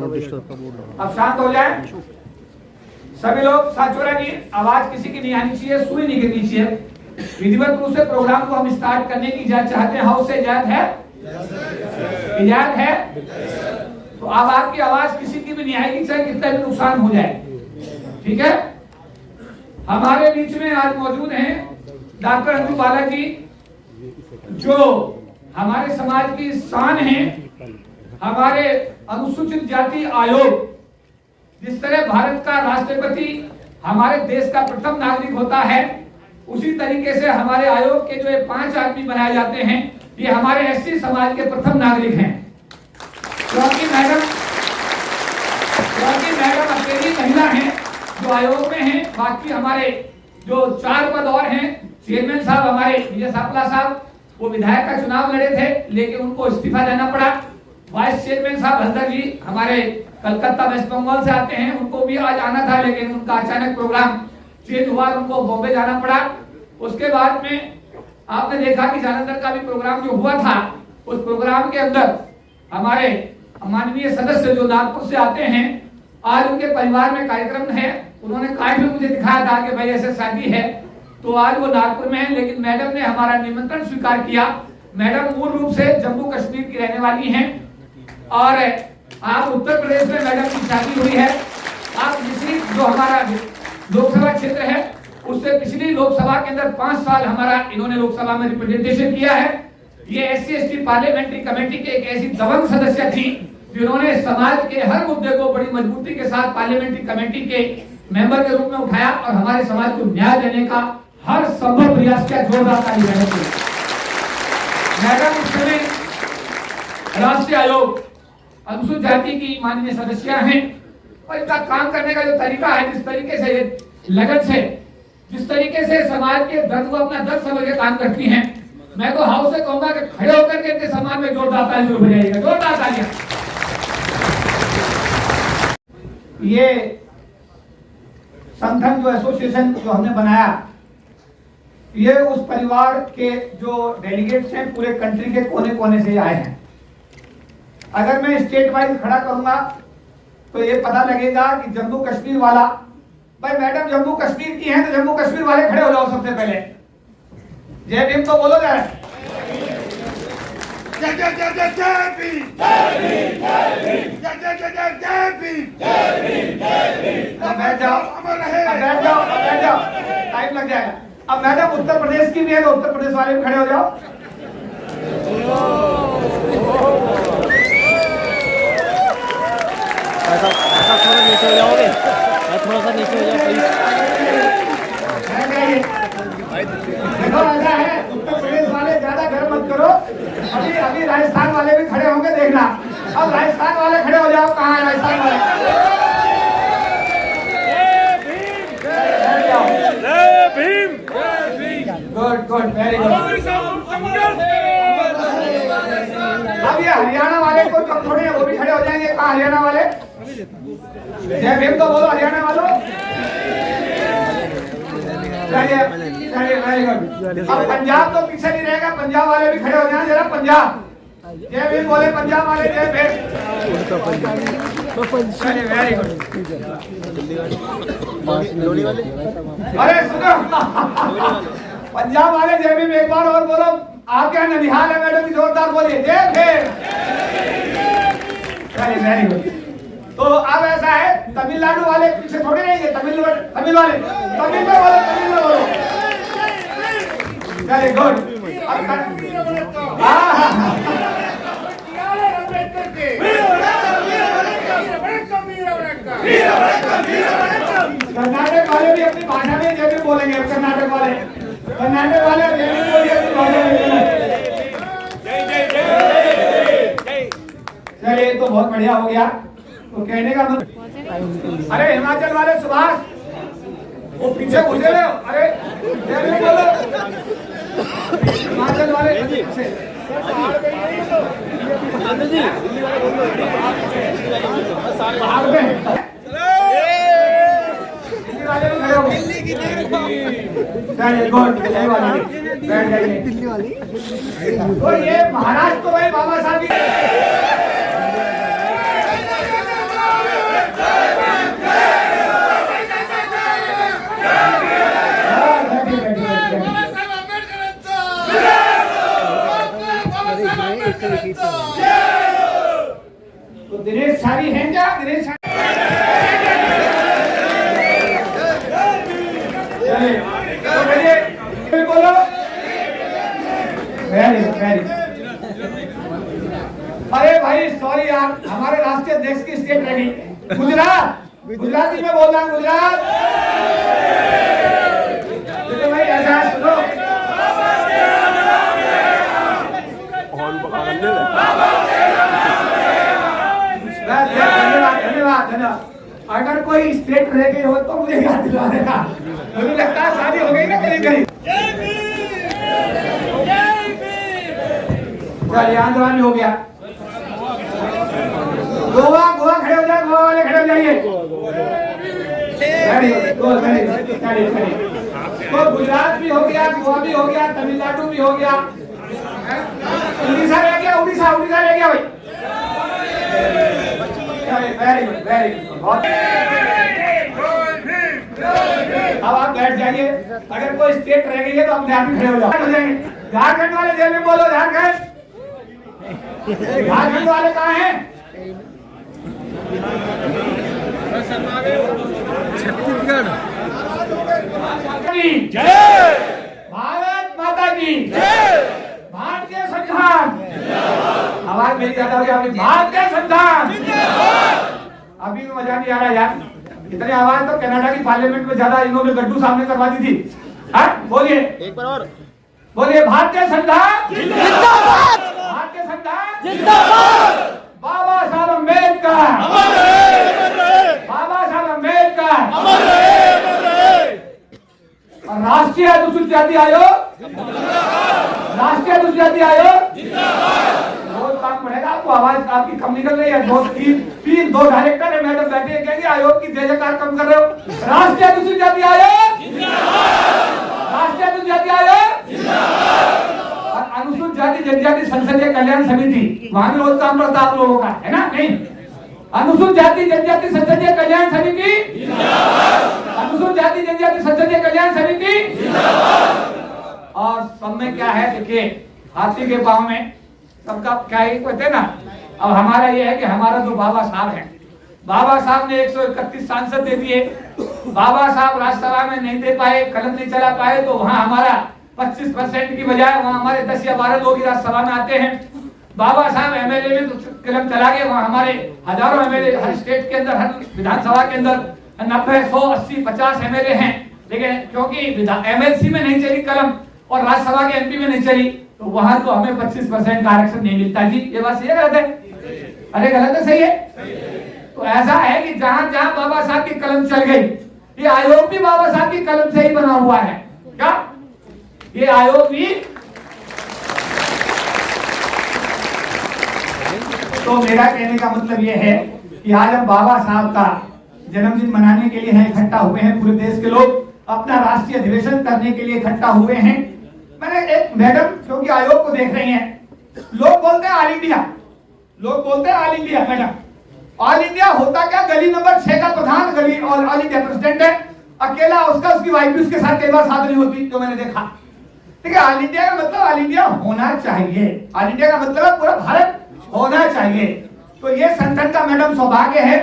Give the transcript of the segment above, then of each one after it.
अब शांत हो जाए सभी लोग। साथियों की आवाज किसी की नहीं आनी चाहिए, सुई नहीं गिरनी चाहिए। विधिवत रूप से प्रोग्राम को हम स्टार्ट करने की इजाजत चाहते हैं। हाउस से इजाजत है? इजाजत है? तो अब आपकी आवाज किसी की भी नहीं आएगी, चाहे कितना भी नुकसान हो जाए, ठीक है। हमारे बीच में आज मौजूद हैं डॉक्टर अंजू बाला जी, जो हमारे समाज की शान है। हमारे अनुसूचित जाति आयोग, जिस तरह भारत का राष्ट्रपति हमारे देश का प्रथम नागरिक होता है, उसी तरीके से हमारे आयोग के जो 5 आदमी बनाए जाते हैं, ये हमारे एससी समाज के प्रथम नागरिक हैं। क्योंकि मैडम अकेली महिला हैं जो आयोग में हैं। बाकी हमारे जो 4 पद और हैं, चेयरमैन साहब हमारे विजय सापला साहब, वो विधायक का चुनाव लड़े थे लेकिन उनको इस्तीफा देना पड़ा। वाइस चेयरमैन साहब हल्दर जी हमारे कलकत्ता वेस्ट बंगाल से आते हैं, उनको भी आज आना था लेकिन उनका अचानक प्रोग्राम चेंज हुआ, उनको बॉम्बे जाना पड़ा। उसके बाद में आपने देखा कि जालंधर का भी प्रोग्राम जो हुआ था, उस प्रोग्राम के अंदर हमारे माननीय सदस्य जो नागपुर से आते हैं, आज उनके परिवार में कार्यक्रम है। उन्होंने कार्ड में मुझे दिखाया था कि भाई ऐसे शादी है, तो आज वो नागपुर में है, लेकिन मैडम ने हमारा निमंत्रण स्वीकार किया। मैडम मूल रूप से जम्मू कश्मीर की रहने वाली हैं और आप उत्तर प्रदेश में मैडम की शादी हुई है। आप पिछली जो हमारा लोकसभा क्षेत्र है, उससे पिछली लोकसभा के अंदर 5 साल हमारा इन्होंने लोकसभा में रिप्रेजेंटेशन किया है। ये SC/ST पार्लियामेंट्री कमेटी के एक ऐसी दबंग सदस्य थी जिन्होंने समाज के हर मुद्दे को बड़ी मजबूती के साथ पार्लियामेंट्री कमेटी के मेंबर के रूप में उठाया और हमारे समाज को न्याय देने का हर संभव प्रयास किया। जोरदार ताली बजाइए। मैडम इस समय राष्ट्रीय आयोग अनुसूचित जाति की माननीय सदस्य हैं और इनका काम करने का जो तरीका है, जिस तरीके से लगन से, जिस तरीके से समाज के दर्द को अपना दर्द समझ के काम करती हैं, मैं तो हाउस से कहूंगा कि खड़े होकर के इनके सम्मान में जोरदार ताली जरूर बजाइएगा। जोरदार तालियां। ये संगठन जो एसोसिएशन जो हमने बनाया, ये उस परिवार के जो डेलीगेट्स हैं पूरे कंट्री के कोने कोने से आए हैं। अगर मैं स्टेट वाइज खड़ा करूंगा तो ये पता लगेगा कि जम्मू कश्मीर वाला, भाई मैडम जम्मू कश्मीर की हैं तो जम्मू कश्मीर वाले खड़े हो जाओ सबसे पहले। जय भीम तो बोलो जरा। जय जय जय जय जय भीम, जय भीम जय भीम, जय जय जय जय जय भीम, जय भीम जय भीम। अब बैठ जाओ, अमर रहे। अब बैठ जाओ, अब बैठ जाओ, टाइम लग जाएगा। अब मैडम उत्तर प्रदेश की भी है तो उत्तर प्रदेश वाले भी खड़े हो जाओ। थोड़ा नीचे हो जाओगे, थोड़ा सा नीचे हो जाओ देखो ऐसा है, उत्तर प्रदेश वाले ज्यादा गर्म मत करो। अभी राजस्थान वाले भी खड़े होंगे, देखना। अब राजस्थान वाले खड़े हो जाओ। कहाँ है राजस्थान वाले? जय भीम, जय Bhim. Good good, very good. अब ये हरियाणा वाले को तो थोड़े हैं, वो भी खड़े हो जाएंगे। कहाँ हरियाणा वाले? जय भीम तो बोलो हरियाणा वालों। अब पंजाब तो पीछे नहीं रहेगा, पंजाब वाले भी खड़े हो जाए जरा। पंजाब जय भीम बोले, पंजाब वाले जय भीम। Very good. अरे सुनो, पंजाब वाले जय भीम एक बार और बोलो। आपके यहाँ ननिहाल है मैडम, जोरदार बोलिए जय भीम। Very good. तो अब ऐसा है, तमिलनाडु वाले पीछे थोड़े रहेंगे। तमिल वाले तमिल में बोलो, तमिल में बोलो। Very good. कर्नाटक वाले भी अपनी भाषा में जय भीम बोलेंगे। कर्नाटक वाले जय भीम बोलिए अपनी भाषा में। चलिए, तो बहुत बढ़िया हो गया। तो कहने का मतलब, अरे हिमाचल वाले सुभाष, वो पीछे घुसे रहे हो। अरे जय भीम बोलो। हिमाचल वाले पीछे। बाहर में दिल्ली वाली। तो ये महाराष्ट्र तो भाई बाबा साहब की दिनेश सारी हैं क्या? दिनेश सारी तो बोलो। Very very. अरे भाई सॉरी यार, हमारे राष्ट्रीय अध्यक्ष की स्टेट रह गई गुजरात। गुजराती में बोल रहा हूँ, गुजरात। तो भाई ऐसा सुनो, धन्यवाद धन्यवाद धन्यवाद। अगर कोई स्टेट रह गई हो तो मुझे याद दिला देगा। मुझे लगता है शादी हो गई ना कहीं कहीं। चलिए आंदोलन में हो गया। गोवा गोवा खड़े हो जाए, गोवा वाले खड़े हो जाइए। तो गुजरात भी हो गया, गोवा भी हो गया, तमिलनाडु भी हो गया, उड़ीसा रह गया, उड़ीसा उड़ीसा रह गया भाई। Very good very good. अब आप बैठ जाइए। अगर कोई स्टेट रह गई है तो हम यहाँ पे खड़े हो जाएंगे। झारखंड वाले जेल में बोलो, झारखंड। झारखंड वाले कहाँ हैं? छत्तीसगढ़। जय भारत माता की जय। भारतीय संविधान। आवाज मेरी ज्यादा हो गई। भारतीय संविधान। अभी भी मजा नहीं आ रहा यार, इतनी आवाज तो कनाडा की पार्लियामेंट में ज्यादा इन्होंने गड्ढू सामने करवा दी थी। बोलिए एक बार और बोलिए। भारतीय संविधान जिंदाबाद। भारतीय संविधान जिंदाबाद। बाबा साहब अम्बेडकर अमर रहे। बाबा साहब अम्बेडकर अमर रहे। और राष्ट्रीय अनुसूचित जाति आयोग, राष्ट्रीय अनुसूचित जाति आयोग बहुत काम पड़ेगा आपको। आवाज आपकी कम निकल रही है। दो डायरेक्टर है, मैडम बैठे कहेंगे आयोग की जय जयकार कम कर रहे हो। राष्ट्रीय अनुसूचित जाति आयोग, राष्ट्रीय अनुसूचित जाति आयोग और अनुसूचित जाति जनजाति संसदीय कल्याण समिति, वहां भी रोज काम पड़ता आप लोगों का, है ना? नहीं, अनुसूचित जाति जनजाति संसदीय कल्याण समिति, अनुसूचित जाति जनजाति संसदीय कल्याण समिति। और सब में क्या है देखिए, हाथी के पांव में सबका क्या ही कहते हैं ना। अब हमारा ये है कि हमारा जो बाबा साहब है, बाबा साहब ने 131 सांसद दे दिए। बाबा साहब राज्यसभा में नहीं दे पाए, कलम नहीं चला पाए, तो वहां हमारा 25% की बजाय वहां हमारे 10 या 12 लोग राज्यसभा में आते हैं। बाबा साहब एमएलए में तो कलम चला गए, वहां हमारे हजारों एमएलए हर स्टेट के अंदर, हर विधानसभा के अंदर 90, 100, 80, 50 एमएलए हैं। लेकिन क्योंकि एमएलसी में नहीं चली कलम और राज्यसभा के एमपी में नहीं चली, तो वहां तो हमें 25% का आरक्षण नहीं मिलता। जी ये बात सही है गलत है? अरे गलत है सही है? तो ऐसा है कि जहां जहां बाबा साहब की कलम चल गई, ये आयोग भी बाबा साहब की कलम से ही बना हुआ है। क्या ये आयोग भी? तो मेरा कहने का मतलब ये है कि आज हम बाबा साहब का जन्मदिन मनाने के लिए हैं, इकट्ठा हुए हैं। पूरे देश के लोग अपना राष्ट्रीय अधिवेशन करने के लिए इकट्ठा हुए हैं। मैंने एक मैडम क्योंकि आयोग को देख रही हैं, लोग बोलते हैं ऑल इंडिया, लोग बोलते हैं all India. Madam all India होता क्या? गली नंबर 6 का प्रधान गली ऑल इंडिया प्रेसिडेंट है, अकेला उसका, उसकी वाइफ भी उसके साथ कई बार साथ नहीं होती, जो मैंने देखा। ठीक है, ऑल इंडिया का मतलब ऑल इंडिया होना चाहिए। ऑल इंडिया का मतलब पूरा भारत होना चाहिए। तो ये संगठन का मैडम सौभाग्य है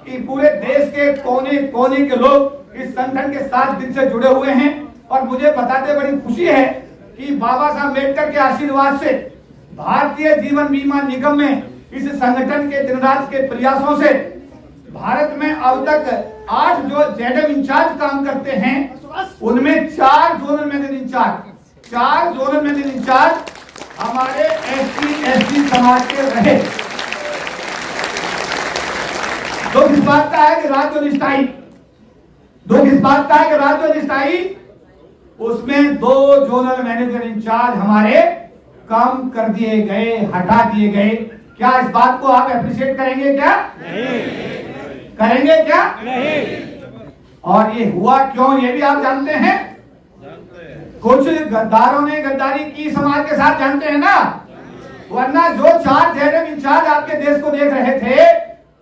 कि पूरे देश के कोने कोने के लोग इस संगठन के साथ दिन से जुड़े हुए हैं। और मुझे बताते बड़ी खुशी है कि बाबा साहब अम्बेडकर के आशीर्वाद से, भारतीय जीवन बीमा निगम में इस संगठन के दिन रात के प्रयासों से भारत में अब तक 8 जो जेडएम इंचार्ज काम करते हैं, उनमें 4 zonal manager in charge, 4 zonal manager in charge हमारे SC/ST समाज के रहे। दुख इस बात का है कि राज्य निष्ठाई, दुख इस बात का है कि राज्य निष्ठाई, उसमें 2 जोनल मैनेजर इंचार्ज हमारे कम कर दिए गए, हटा दिए गए। क्या इस बात को आप एप्रिशिएट करेंगे? क्या नहीं करेंगे? क्या नहीं। और ये हुआ क्यों, ये भी आप जानते हैं? कुछ गद्दारों ने गद्दारी की समाज के साथ, जानते हैं ना? वरना जो 4 जेडएम इंचार्ज आपके देश को देख रहे थे,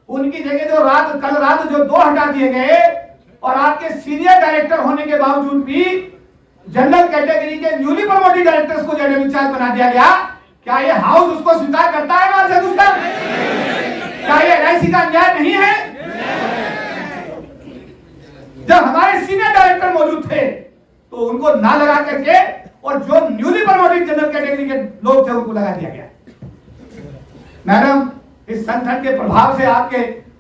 उनकी जगह जो कल रात जो 2 हटा दिए गए, और आपके सीनियर डायरेक्टर होने के बावजूद भी जनरल कैटेगरी के न्यूली प्रमोटेड डायरेक्टर्स को जेडएम इंचार्ज बना दिया गया। क्या ये हाउस उसको स्वीकार करता है? क्या ये LIC का अन्याय नहीं है? जब हमारे सीनियर डायरेक्टर मौजूद थे तो उनको ना लगा करके और जो न्यूली प्रमोटेड जनरल कैटेगरी के लोग थे उनको लगा दिया गया। मैडम, इस संगठन के प्रभाव से, आपके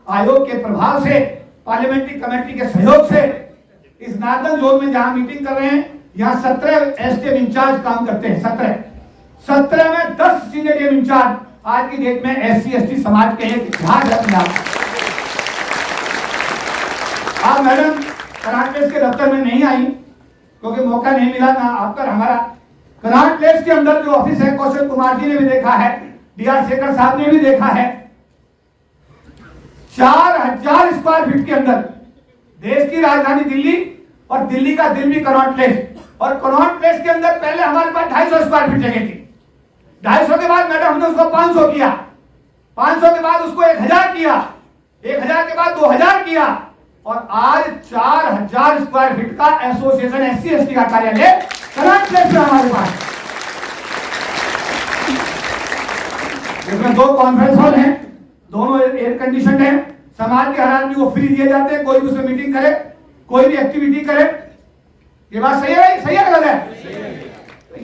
आयोग के प्रभाव से, पार्लियामेंट्री कमेटी के सहयोग से इस नार्दर्न जोन में जहां मीटिंग कर रहे हैं, यहाँ 17 SDM इंचार्ज काम करते हैं। 17 में 10 सीनियर इंचार्ज आज की डेट में SC ST समाज के एक इतिहास रखने आप मैडम करनाट प्लेस के दफ्तर में नहीं आई क्योंकि मौका नहीं मिला ना आपका। हमारा करनाट प्लेस के अंदर जो ऑफिस है, कौशल कुमार जी ने भी देखा है, DR शेखर साहब ने भी देखा है, 4000 स्क्वायर फीट के अंदर देश की राजधानी दिल्ली और दिल्ली का दिल भी करनाट प्लेस, और करनाट प्लेस के अंदर पहले हमारे पास 250 स्क्वायर फीट जगह थी। 250 के बाद मैडम हमने उसको 500 किया, 500 के बाद उसको 1000 किया, 1000 के बाद 2000 किया, और आज 4000 स्क्वायर फीट का एसोसिएशन SC ST का कार्यालय करनाट प्लेस में हमारे पास। इसमें 2 कॉन्फ्रेंस हॉल हैं, दोनों एयर कंडीशन है, समाज के हर आदमी को फ्री दिए जाते हैं, कोई भी उसमें मीटिंग करे, कोई भी एक्टिविटी करे। ये बात सही है? सही है गलत है?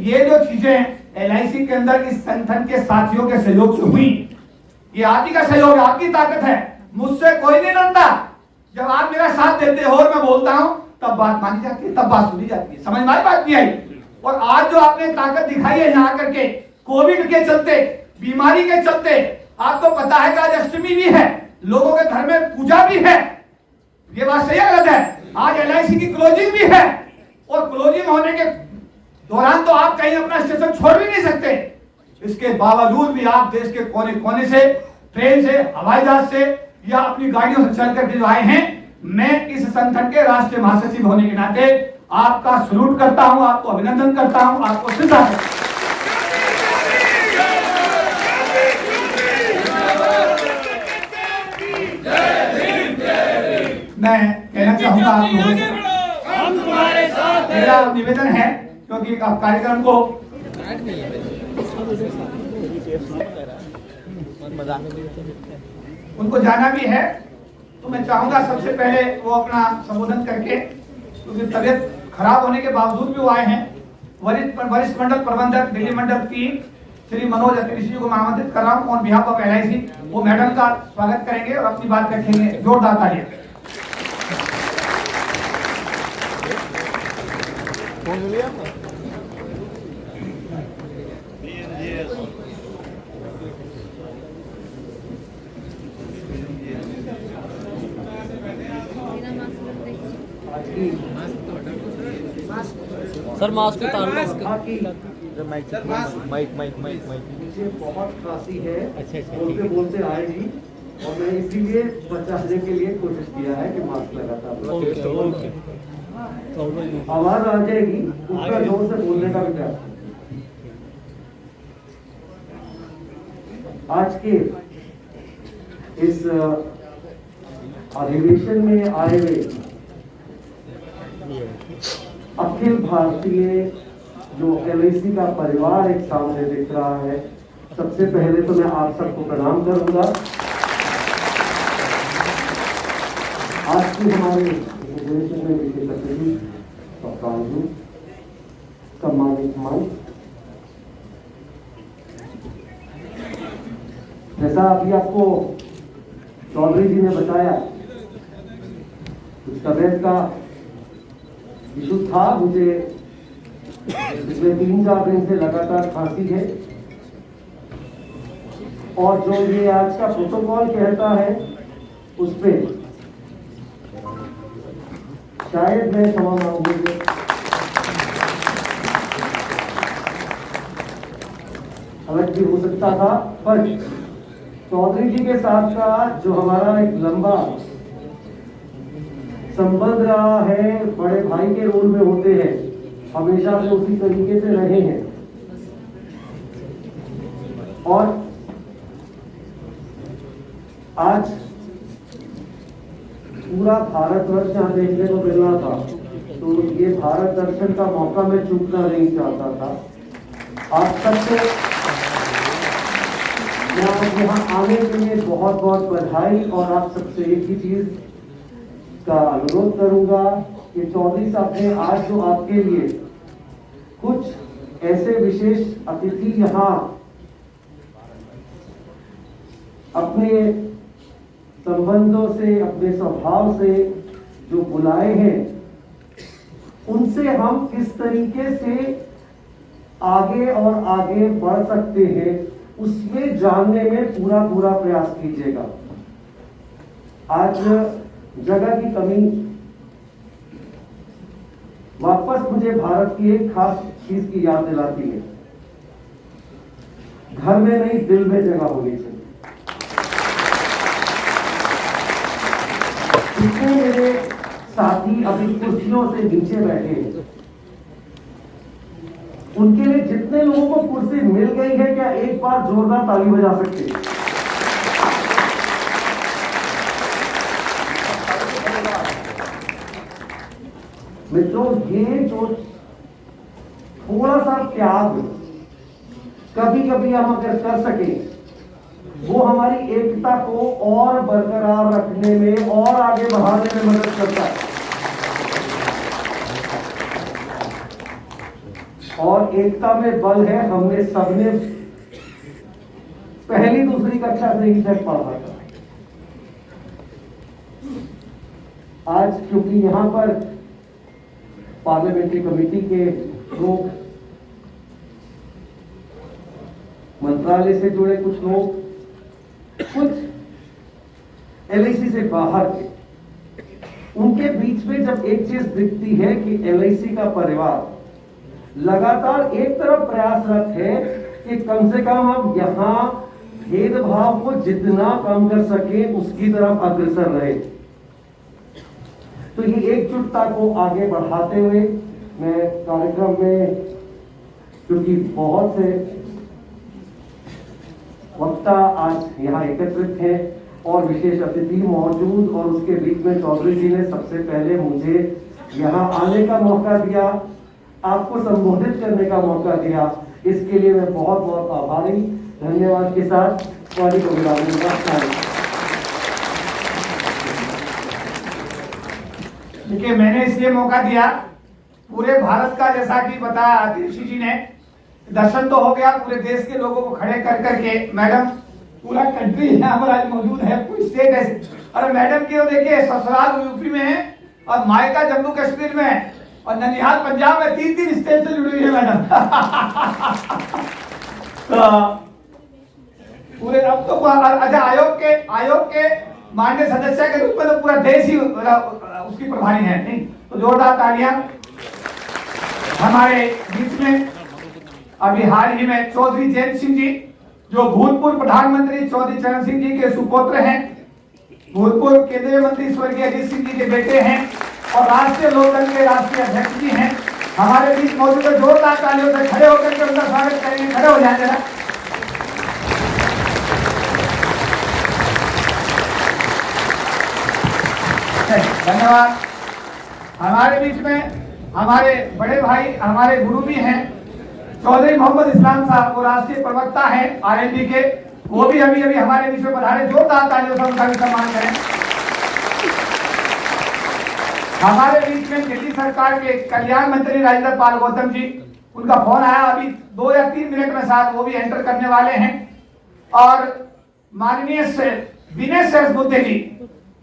ये जो चीजें LIC के अंदर इस संगठन के साथियों के सहयोग से हुई, ये आप ही का सहयोग है, आपकी ताकत है, मुझसे कोई नहीं डरता। जब आप मेरा साथ देते हो और मैं बोलता हूं तब बात मानी जाती है, तब बात सुनी जाती है। समझ में आई बात नहीं आई? और आज जो आपने ताकत दिखाई है यहाँ करके, कोविड के चलते, बीमारी के चलते, आपको पता है कि आज अष्टमी भी है, लोगों के घर में पूजा भी है, ये बात सही है गलत है? आज LIC की क्लोजिंग भी है, और क्लोजिंग होने के दौरान तो आप कहीं अपना स्टेशन छोड़ भी नहीं सकते। इसके बावजूद भी आप देश के कोने कोने से, ट्रेन से, हवाई जहाज से या अपनी गाड़ियों से चल करके जो आए हैं, मैं इस संगठन के राष्ट्रीय महासचिव होने के नाते आपका सलूट करता हूं, आपको अभिनंदन करता हूं, आपको श्रद्धा करता हूं। मैं कहना चाहूंगा आप लोगों से, हम तुम्हारे साथ हैं। मेरा निवेदन है क्योंकि आप कार्यक्रम को उनको जाना भी है, तो मैं चाहूंगा सबसे पहले वो अपना संबोधन करके, क्योंकि तबियत खराब होने के बावजूद भी वो आए हैं। वरिष्ठ मंडल प्रबंधक दिल्ली मंडल 3 श्री मनोज अतिरिक्त जी को मैं आमंत्रित कर रहा हूं ऑन बिहाफ ऑफ LIC। वो मैडम का स्वागत करेंगे और अपनी बात रखेंगे। जोरदार तालियां। सर मास्क उतार लो। माइक मुझे बहुत खांसी है, अच्छा बोलते बोलते आएगी, और मैं इसीलिए बचाने के लिए कोशिश किया है कि मास्क लगाता हूं। आवाज आ जाएगी, उसका जोर से बोलने का भी प्रयास। आज के इस अधिवेशन में आए हुए अखिल भारतीय जो LIC का परिवार एक सामने दिख रहा है, सबसे पहले तो मैं आप सबको प्रणाम करूंगा। आज की हमारे अधिवेशन में विशेष अतिथि सम्मानित मंच, जैसा अभी आपको चौधरी जी ने बताया, कुछ तबियत का इशू था, मुझे पिछले 3-4 दिन से लगातार खांसी है, और जो ये आज का प्रोटोकॉल कहता है उस पे शायद मैं क्षमा मांगूंगी। अलग भी हो सकता था, पर चौधरी जी के साथ का जो हमारा एक लंबा संबंध रहा है, बड़े भाई के रोल में होते हैं, हमेशा से उसी तरीके से रहे हैं। और आज पूरा भारतवर्ष यहाँ देखने को मिल रहा था, तो ये भारत दर्शन का मौका मैं चूकना नहीं चाहता था। आप सबसे मैं आज यहाँ आने के लिए बहुत बहुत बधाई, और आप सबसे एक ही चीज का अनुरोध करूंगा कि चौधरी साहब ने आज जो आपके लिए कुछ ऐसे विशेष अतिथि यहाँ अपने संबंधों से, अपने स्वभाव से जो बुलाए हैं, उनसे हम किस तरीके से आगे और आगे बढ़ सकते हैं उसमें जानने में पूरा पूरा प्रयास कीजिएगा। आज जगह की कमी वापस मुझे भारत की एक खास चीज की याद दिलाती है। घर में नहीं, दिल में जगह होनी चाहिए। जितने मेरे साथी अभी कुर्सियों से नीचे बैठे हैं, उनके लिए जितने लोगों को कुर्सी मिल गई है, क्या एक बार जोरदार ताली बजा सकते हैं? मित्रों, ये जो थोड़ा सा त्याग कभी कभी हम अगर कर सके, वो हमारी एकता को और बरकरार रखने में और आगे बढ़ाने में मदद करता है। और एकता में बल है, हमने सबने पहली दूसरी कक्षा से ही तक पढ़ा था। आज क्योंकि यहां पर पार्लियामेंट्री कमेटी के लोग, मंत्रालय से जुड़े कुछ लोग, कुछ एलआईसी से बाहर के, उनके बीच में जब एक चीज दिखती है कि एलआईसी का परिवार लगातार एक तरफ प्रयासरत है कि कम से कम हम यहां भेदभाव को जितना कम कर सके उसकी तरफ अग्रसर रहे, तो ये एकजुटता को आगे बढ़ाते हुए मैं कार्यक्रम में, क्योंकि बहुत से वक्ता आज यहाँ एकत्रित हैं और विशेष अतिथि मौजूद, और उसके बीच में चौधरी जी ने सबसे पहले मुझे यहाँ आने का मौका दिया, आपको संबोधित करने का मौका दिया, इसके लिए मैं बहुत बहुत आभारी, धन्यवाद के साथ वाली को विदा दूंगा। देखिए, मैंने इसलिए मौका दिया, पूरे भारत का जैसा कि बताया आतिशी जी ने, दर्शन तो हो गया पूरे देश के लोगों को खड़े कर करके। मैडम, पूरा कंट्री यहाँ पर आज मौजूद है, कोई स्टेट है। अरे मैडम की देखिए, ससुराल यूपी में है और मायका जम्मू कश्मीर में है और ननिहाल पंजाब में, 3 स्टेट से जुड़ी हुई है मैडम। तो पूरे अब तो अच्छा, आयोग के माननीय सदस्य के रूप में तो पूरा देश ही उसकी प्रभारी है, नहीं तो जोरदार तालियां। हमारे बीच में अभी हाल ही में चौधरी जयंत सिंह जी, जो भूतपूर्व प्रधानमंत्री चौधरी चरण सिंह जी के सुपुत्र हैं, भूतपूर्व केंद्रीय मंत्री स्वर्गीय अजीत सिंह जी के बेटे हैं और राष्ट्रीय लोकदल के राष्ट्रीय अध्यक्ष जी हैं, हमारे बीच मौजूद है। जोरदार तालियों से खड़े होकर के उनका स्वागत करेंगे। खड़े हो जाए जरा। धन्यवाद। हमारे बीच में हमारे बड़े भाई, हमारे गुरु भी हैं, चौधरी मोहम्मद इस्लाम साहब, वो राष्ट्रीय प्रवक्ता हैं आरएलडी के, वो भी अभी हमारे बीच में पधारे। जोरदार तालियों से उनका भी सम्मान करें। हमारे बीच में दिल्ली सरकार के कल्याण मंत्री राजेंद्र पाल गौतम जी, उनका फोन आया अभी 2 या 3 मिनट में, साथ वो भी एंटर करने वाले हैं। और माननीय विनय सहस्त्रबुद्धे जी,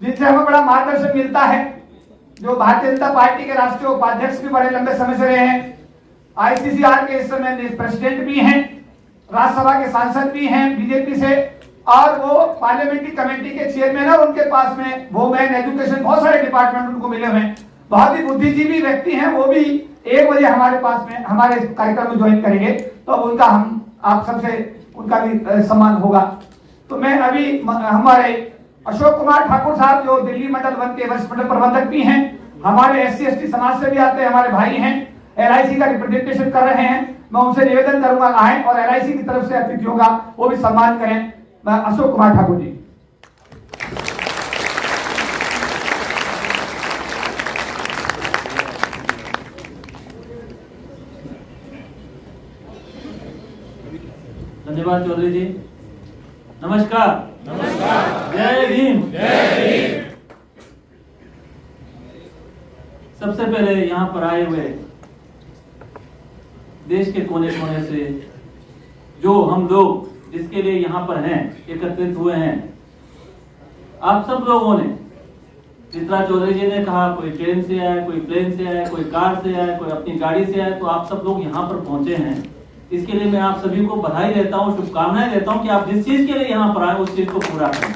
जिनसे हमें बड़ा मार्गदर्शन मिलता है, जो भारतीय जनता पार्टी के राष्ट्रीय उपाध्यक्ष भी बड़े लंबे समय से रहे हैं, आईसीसीआर के इस समय प्रेसिडेंट भी हैं, राज्यसभा के सांसद भी हैं बीजेपी से, और वो पार्लियामेंट्री कमेटी के चेयरमैन है। उनके पास में वोमेन, एजुकेशन, बहुत सारे डिपार्टमेंट उनको मिले हुए हैं। बहुत ही बुद्धिजीवी व्यक्ति हैं। वो भी 1 बजे हमारे पास में हमारे कार्यक्रम में ज्वाइन करेंगे, तो अब उनका आप सबसे उनका भी सम्मान होगा। तो मैं अभी हमारे अशोक कुमार ठाकुर साहब, जो दिल्ली मंडल 1 के वरिष्ठ मंडल प्रबंधक भी हैं, हमारे SC ST समाज से भी आते हैं, हमारे भाई हैं, LIC का रिप्रेजेंटेशन कर रहे हैं। मैं उनसे निवेदन करूंगा आए और LIC की तरफ से अतिथियों का वो भी सम्मान करें। मैं अशोक कुमार ठाकुर जी। धन्यवाद चौधरी जी। नमस्कार। जय भीम। सबसे पहले यहाँ पर आए हुए देश के कोने कोने से जो हम लोग जिसके लिए यहाँ पर हैं, एकत्रित हुए हैं, आप सब लोगों ने, जिस तरह चौधरी जी ने कहा, कोई ट्रेन से आया, कोई प्लेन से आया, कोई कार से आया, कोई अपनी गाड़ी से आया, तो आप सब लोग यहाँ पर पहुंचे हैं। इसके लिए मैं आप सभी को बधाई देता हूँ, शुभकामनाएं देता हूँ कि आप जिस चीज के लिए यहाँ पर आए उस चीज को पूरा करें।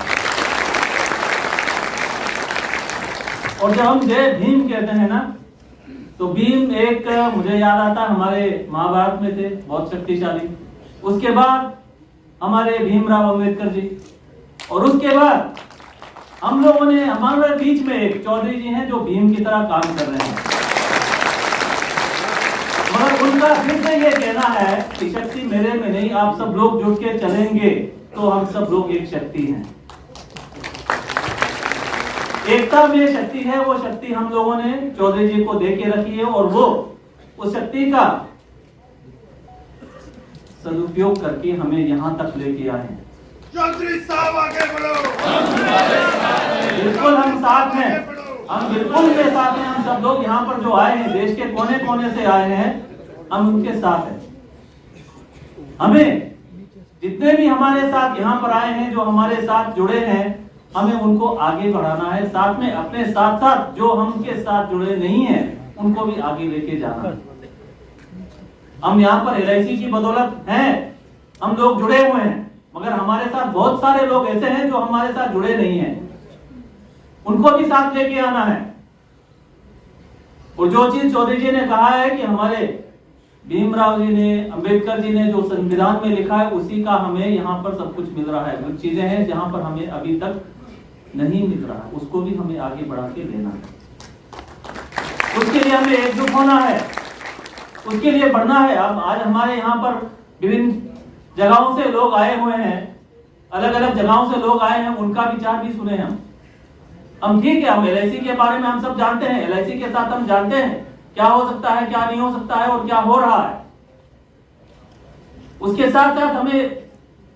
और जब हम जय भीम कहते हैं ना, तो भीम एक मुझे याद आता हमारे महाभारत में थे, बहुत शक्तिशाली। उसके बाद हमारे भीमराव अंबेडकर जी, और उसके बाद हम लोगों ने, हमारे बीच में एक चौधरी जी हैं जो भीम की तरह काम कर रहे हैं। मगर उनका फिर से ये कहना है कि शक्ति मेरे में नहीं, आप सब लोग जुट के चलेंगे तो हम सब लोग एक शक्ति हैं। एकता में शक्ति है, वो शक्ति हम लोगों ने चौधरी जी को दे के रखी है, और वो उस शक्ति का सदुपयोग करके हमें यहाँ तक लेके आए हैं। चौधरी साहब आगे बढ़ो। बिल्कुल हम साथ हैं, हम बिल्कुल के साथ हैं। हम सब लोग यहाँ पर जो आए हैं, देश के कोने कोने से आए हैं, हम उनके साथ हैं। हमें जितने भी हमारे साथ यहाँ पर आए हैं, जो हमारे साथ जुड़े हैं, हमें उनको आगे बढ़ाना है। साथ में अपने साथ साथ जो हमके साथ जुड़े नहीं हैं, उनको भी आगे लेके जाना है। हम यहाँ पर LIC की बदौलत हैं, हम लोग जुड़े हुए हैं, मगर हमारे साथ बहुत सारे लोग ऐसे हैं जो हमारे साथ जुड़े नहीं हैं, उनको भी साथ लेके आना है। और जो चीज चौधरी जी ने कहा है कि हमारे भीमराव जी ने, अंबेडकर जी ने जो संविधान में लिखा है, उसी का हमें यहाँ पर सब कुछ मिल रहा है। कुछ चीजें हैं जहां पर हमें अभी तक नहीं मिल रहा, उसको भी हमें आगे बढ़ा के लेना है। उसके लिए हमें एकजुट होना है, उसके लिए बढ़ना है। अब आज हमारे यहाँ पर विभिन्न जगहों से लोग आए हुए हैं, अलग अलग जगहों से लोग आए हैं, उनका विचार भी सुने हम ठीक है, हम LIC के बारे में हम सब जानते हैं, LIC के साथ हम जानते हैं क्या हो सकता है, क्या नहीं हो सकता है और क्या हो रहा है। उसके साथ साथ हमें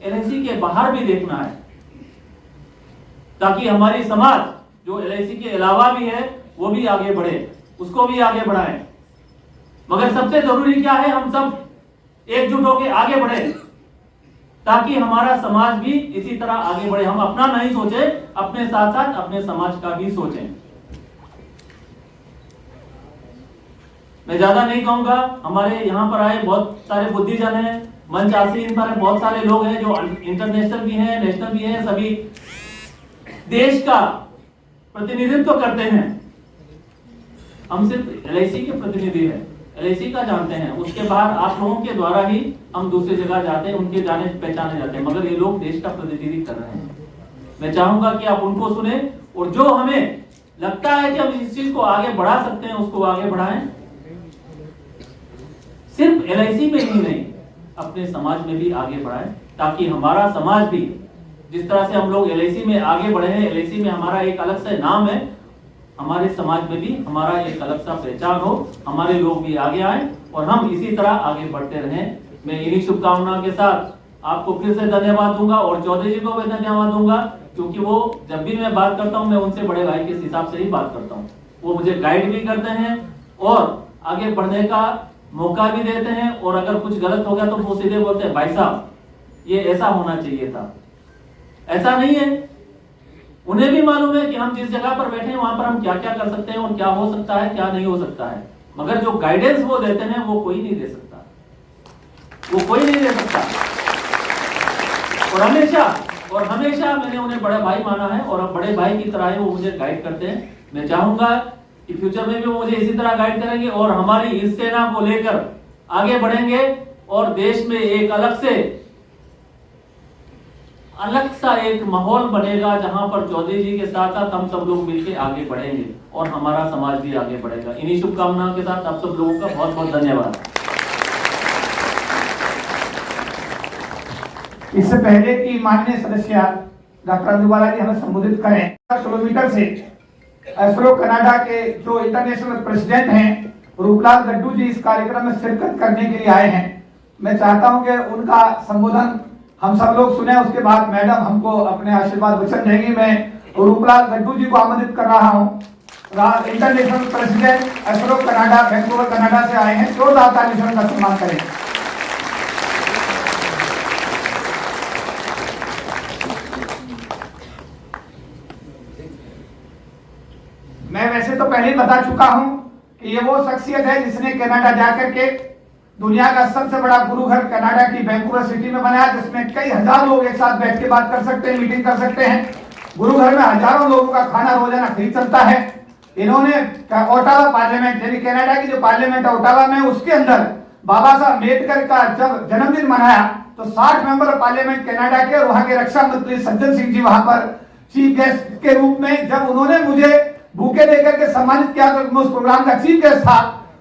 LIC के बाहर भी देखना है, ताकि हमारी समाज जो LIC के अलावा भी है वो भी आगे बढ़े, उसको भी आगे बढ़ाएं। मगर सबसे जरूरी क्या है, हम सब एकजुट होकर आगे बढ़े, ताकि हमारा समाज भी इसी तरह आगे बढ़े। हम अपना नहीं सोचे, अपने साथ साथ अपने समाज का भी सोचें। मैं ज्यादा नहीं कहूंगा, हमारे यहाँ पर आए बहुत सारे बुद्धिजन हैं, मंच आसीन पर बहुत सारे लोग हैं जो इंटरनेशनल भी हैं, नेशनल भी हैं, सभी देश का प्रतिनिधित्व करते हैं। हम सिर्फ LIC के प्रतिनिधि हैं, LIC का जानते हैं, उसके बाहर आप लोगों के द्वारा ही हम दूसरी जगह जाते हैं, उनके जाने पहचाने जाते हैं, मगर ये लोग देश का प्रतिनिधि कर रहे हैं। मैं चाहूंगा कि आप उनको सुने, और जो हमें लगता है कि हम इस चीज को आगे बढ़ा सकते हैं, उसको आगे बढ़ाएं। सिर्फ LIC में ही नहीं, अपने समाज में भी आगे बढ़ाएं, ताकि हमारा समाज भी, जिस तरह से हम लोग LIC में आगे बढ़े हैं, LIC में हमारा एक अलग से नाम है, हमारे समाज में भी हमारा एक अलग सा पहचान हो, हमारे लोग भी आगे आए और हम इसी तरह आगे बढ़ते रहें। मैं इन्हीं शुभकामनाओं के साथ आपको फिर से धन्यवाद दूंगा, और चौधरी जी को भी धन्यवाद दूंगा, क्योंकि वो जब भी मैं बात करता हूं, मैं उनसे बड़े भाई के हिसाब से ही बात करता हूं। वो मुझे गाइड भी करते हैं और आगे बढ़ने का मौका भी देते हैं, और अगर कुछ गलत हो गया तो वो सीधे बोलते हैं, भाई साहब ये ऐसा होना चाहिए था, ऐसा नहीं है। उन्हें भी मालूम है कि हम जिस जगह पर बैठे हैं वहां पर हम क्या क्या कर सकते हैं और क्या हो सकता है, क्या नहीं हो सकता है, मगर जो गाइडेंस वो देते हैं वो कोई नहीं दे सकता, वो कोई नहीं दे सकता। और हमेशा मैंने उन्हें बड़े भाई माना है, और अब बड़े भाई की तरह ही वो मुझे गाइड करते हैं। मैं चाहूंगा कि फ्यूचर में भी वो मुझे इसी तरह गाइड करेंगे, और हमारी इस सेना को लेकर आगे बढ़ेंगे, और देश में एक अलग सा एक माहौल बनेगा, जहां पर चौधरी जी के साथ साथ हम सब लोग मिलकर आगे बढ़ेंगे और हमारा समाज भी आगे बढ़ेगा। इन्हीं शुभकामनाओं के साथ आप सब लोगों का बहुत बहुत धन्यवाद। इससे पहले कि माननीय सदस्य डॉक्टर अंजुबाला जी हमें संबोधित करें, किलोमीटर से एस्ट्रो कनाडा के जो इंटरनेशनल प्रेसिडेंट हैं रूपलाल गड्डू जी इस कार्यक्रम में शिरकत करने के लिए आए हैं। मैं चाहता हूं कि उनका संबोधन हम सब लोग सुने। उसके बाद मैडम हमको अपने आशीर्वाद वचन देंगी। मैं रूपलाल गड्डू जी को आमंत्रित कर रहा हूँ। इंटरनेशनल प्रेसिडेंट एसरो कनाडा, वैंकूवर कनाडा से आए हैं। जोरदार ताली से उनका सम्मान करें। मैं वैसे तो पहले ही बता चुका हूं कि ये वो शख्सियत है जिसने कनाडा जाकर के दुनिया का सबसे बड़ा गुरु घर कनाडा की वैंकूवर सिटी में बनाया, जिसमें कई हजार लोग एक साथ बैठ के बात कर सकते हैं, मीटिंग कर सकते हैं। गुरु घर में हजारों लोगों का खाना रोजाना फ्री चलता है। इन्होंने ओटावा पार्लियामेंट यानी कनाडा की जो पार्लियामेंट है ओटावा में, उसके अंदर बाबा साहब अम्बेडकर का जब जन्मदिन मनाया तो 60 मेंबर ऑफ पार्लियामेंट कनाडा के और वहां के रक्षा मंत्री सज्जन सिंह जी वहां पर चीफ गेस्ट के रूप में, जब उन्होंने मुझे बुके देकर के सम्मानित किया तो मैं उस प्रोग्राम का चीफ गेस्ट था।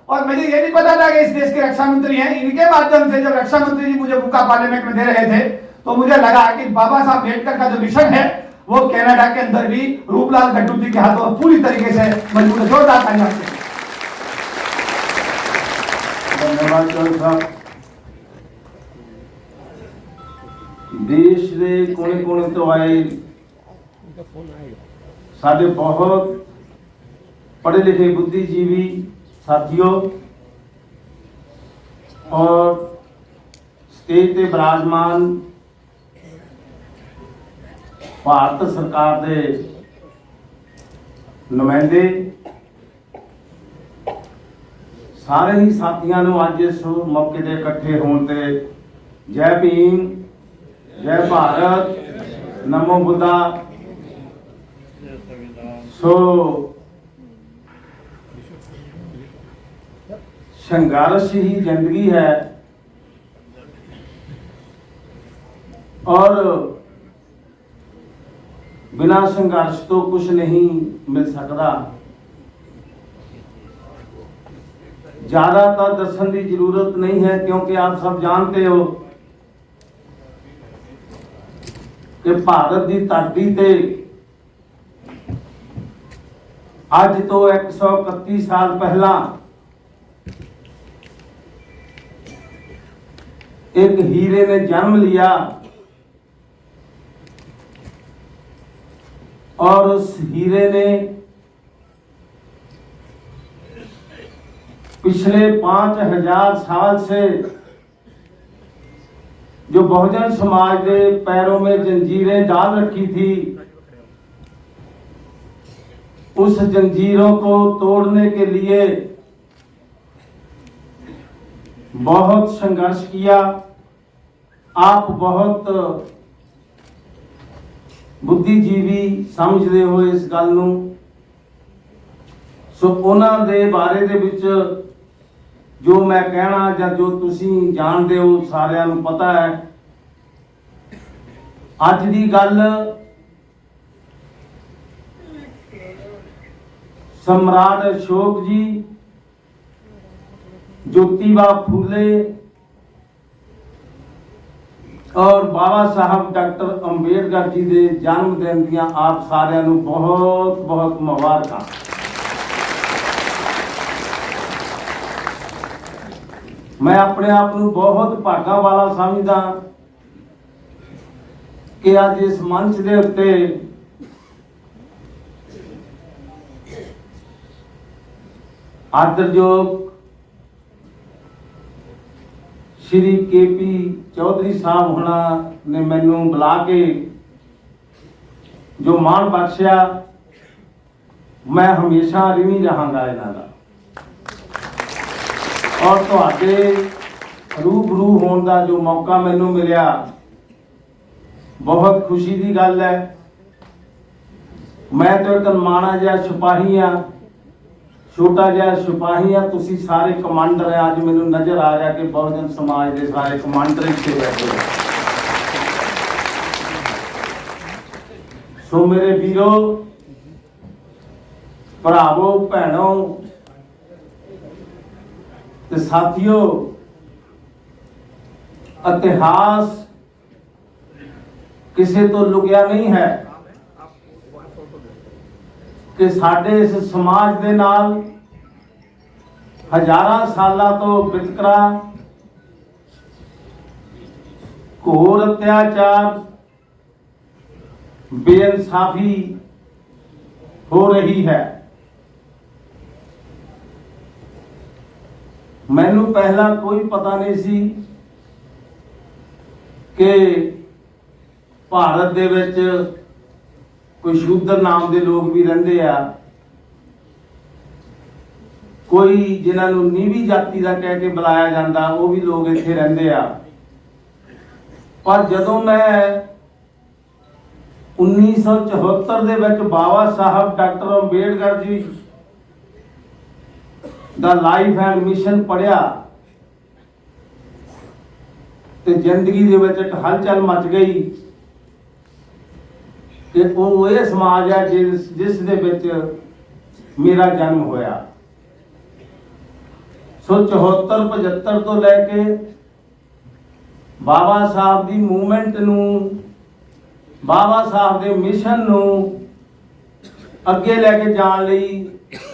और मुझे ये नहीं पता था कि इस देश के रक्षा मंत्री हैं। इनके माध्यम से जब रक्षा मंत्री जी मुझे बुका पार्लियामेंट में दे रहे थे तो मुझे लगा कि बाबा साहब अम्बेडकर का जो मिशन है वो कनाडा के अंदर भी रूपलाल गड्डू जी के हाथों पूरी तरीके से मजबूत है। जोरदार तालियां। धन्यवाद चौधरी साहब। देश के कोने कोने तो आए साढ़े बहुत पढ़े लिखे बुद्धिजीवी साथियों और स्टेज पे विराजमान भारत सरकार के नुमाइंदे, सारे ही साथियों को अज इस मौके से इकट्ठे होने ते जय भीम, जय भारत, नमो बुद्धा। सो संघर्ष ही जिंदगी है और बिना संघर्ष तो कुछ नहीं मिल सकता। ज्यादातर दर्शन की जरूरत नहीं है क्योंकि आप सब जानते हो कि भारत की धरती ते आज तो 131 साल पहला एक हीरे ने जन्म लिया और उस हीरे ने पिछले 5000 साल से जो बहुजन समाज के पैरों में जंजीरें डाल रखी थी, उस जंजीरों को तोड़ने के लिए बहुत संघर्ष किया। आप बहुत बुद्धिजीवी समझते हो इस गल नूं। सो उन्हां दे बारे दे विच जो मैं कहना या जो तुसीं जानते हो सारिਆਂ ਨੂੰ पता है। अज दी गल सम्राट अशोक जी, ज्योतिबा फूले और बाबा साहब डॉक्टर अंबेडकर जी के जन्मदिन दियां आप सारिਆਂ ਨੂੰ बहुत बहुत मुबारकां। मैं अपने आप को बहुत भागा वाला समझदा कि अज इस मंच के उत्ते आदरयोग श्री KP चौधरी साहब होना ने मैनू बुला के जो मान बख्शिया, मैं हमेशा ऋणी रहांगा इन्हां दा। और तुहाडे रूबरू होने का जो मौका मैनू मिलिया, बहुत खुशी की गल है। मैं तो एक माड़ा जिहा सिपाही हाँ, छोटा जिहा सिपाही हाँ, तुसी सारे कमांडर हैं। अज मैनू नजर आ रहा कि बहुजन समाज के सारे कमांडर इत्थे बैठे हैं। सो मेरे वीरों, भरावो, भैनों ते साथियों, इतिहास किसी तो लुकिया नहीं है कि साडे इस समाज दे नाल हजारां सालां तो वितकरा घोर अत्याचार बेइंसाफी हो रही है। मैनू पहला कोई पता नहीं सी कि भारत दे विच कोई शूद्र नाम दे लोग भी रहिंदे आ, कोई जिन्हों नीवी जाति का कह के बुलाया जाता वो भी लोग इत्थे रहिंदे आ। पर जदों मैं 1974 दे विच बाबा साहब डॉक्टर अंबेडकर जी दा लाइफ एंड मिशन पढ़िया ते जिंदगी दे विच एक हलचल मच गई कि वो ये समाज है जिस दे विच मेरा जन्म होया। सो 74-75 तो लैके बाबा साहब दी मूवमेंट नूं, बाबा साहब दे मिशन नूं अगे लैके जाण लई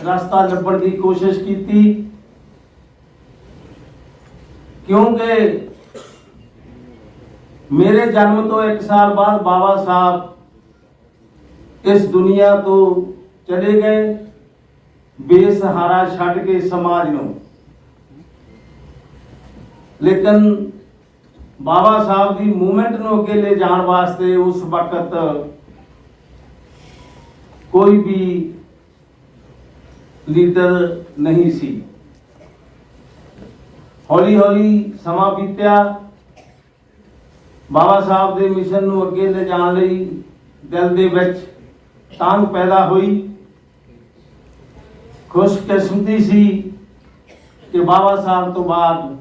रास्ता लभण की कोशिश की, क्योंकि मेरे जन्म तो 1 साल बाद बाबा साहब इस दुनिया तो चले गए, बेसहारा छड्ड के समाज नूं। लेकिन बाबा साहब की मूवमेंट नूं अगे ले जाण वास्ते उस वक्त कोई भी लीडर नहीं सी। हौली हौली समा बीत्या, बाबा साहब के मिशन नूं अगे ले जाण लई दिल दे विच तांग पैदा हुई। खुशकिस्मती सी कि बाबा साहब तो बाद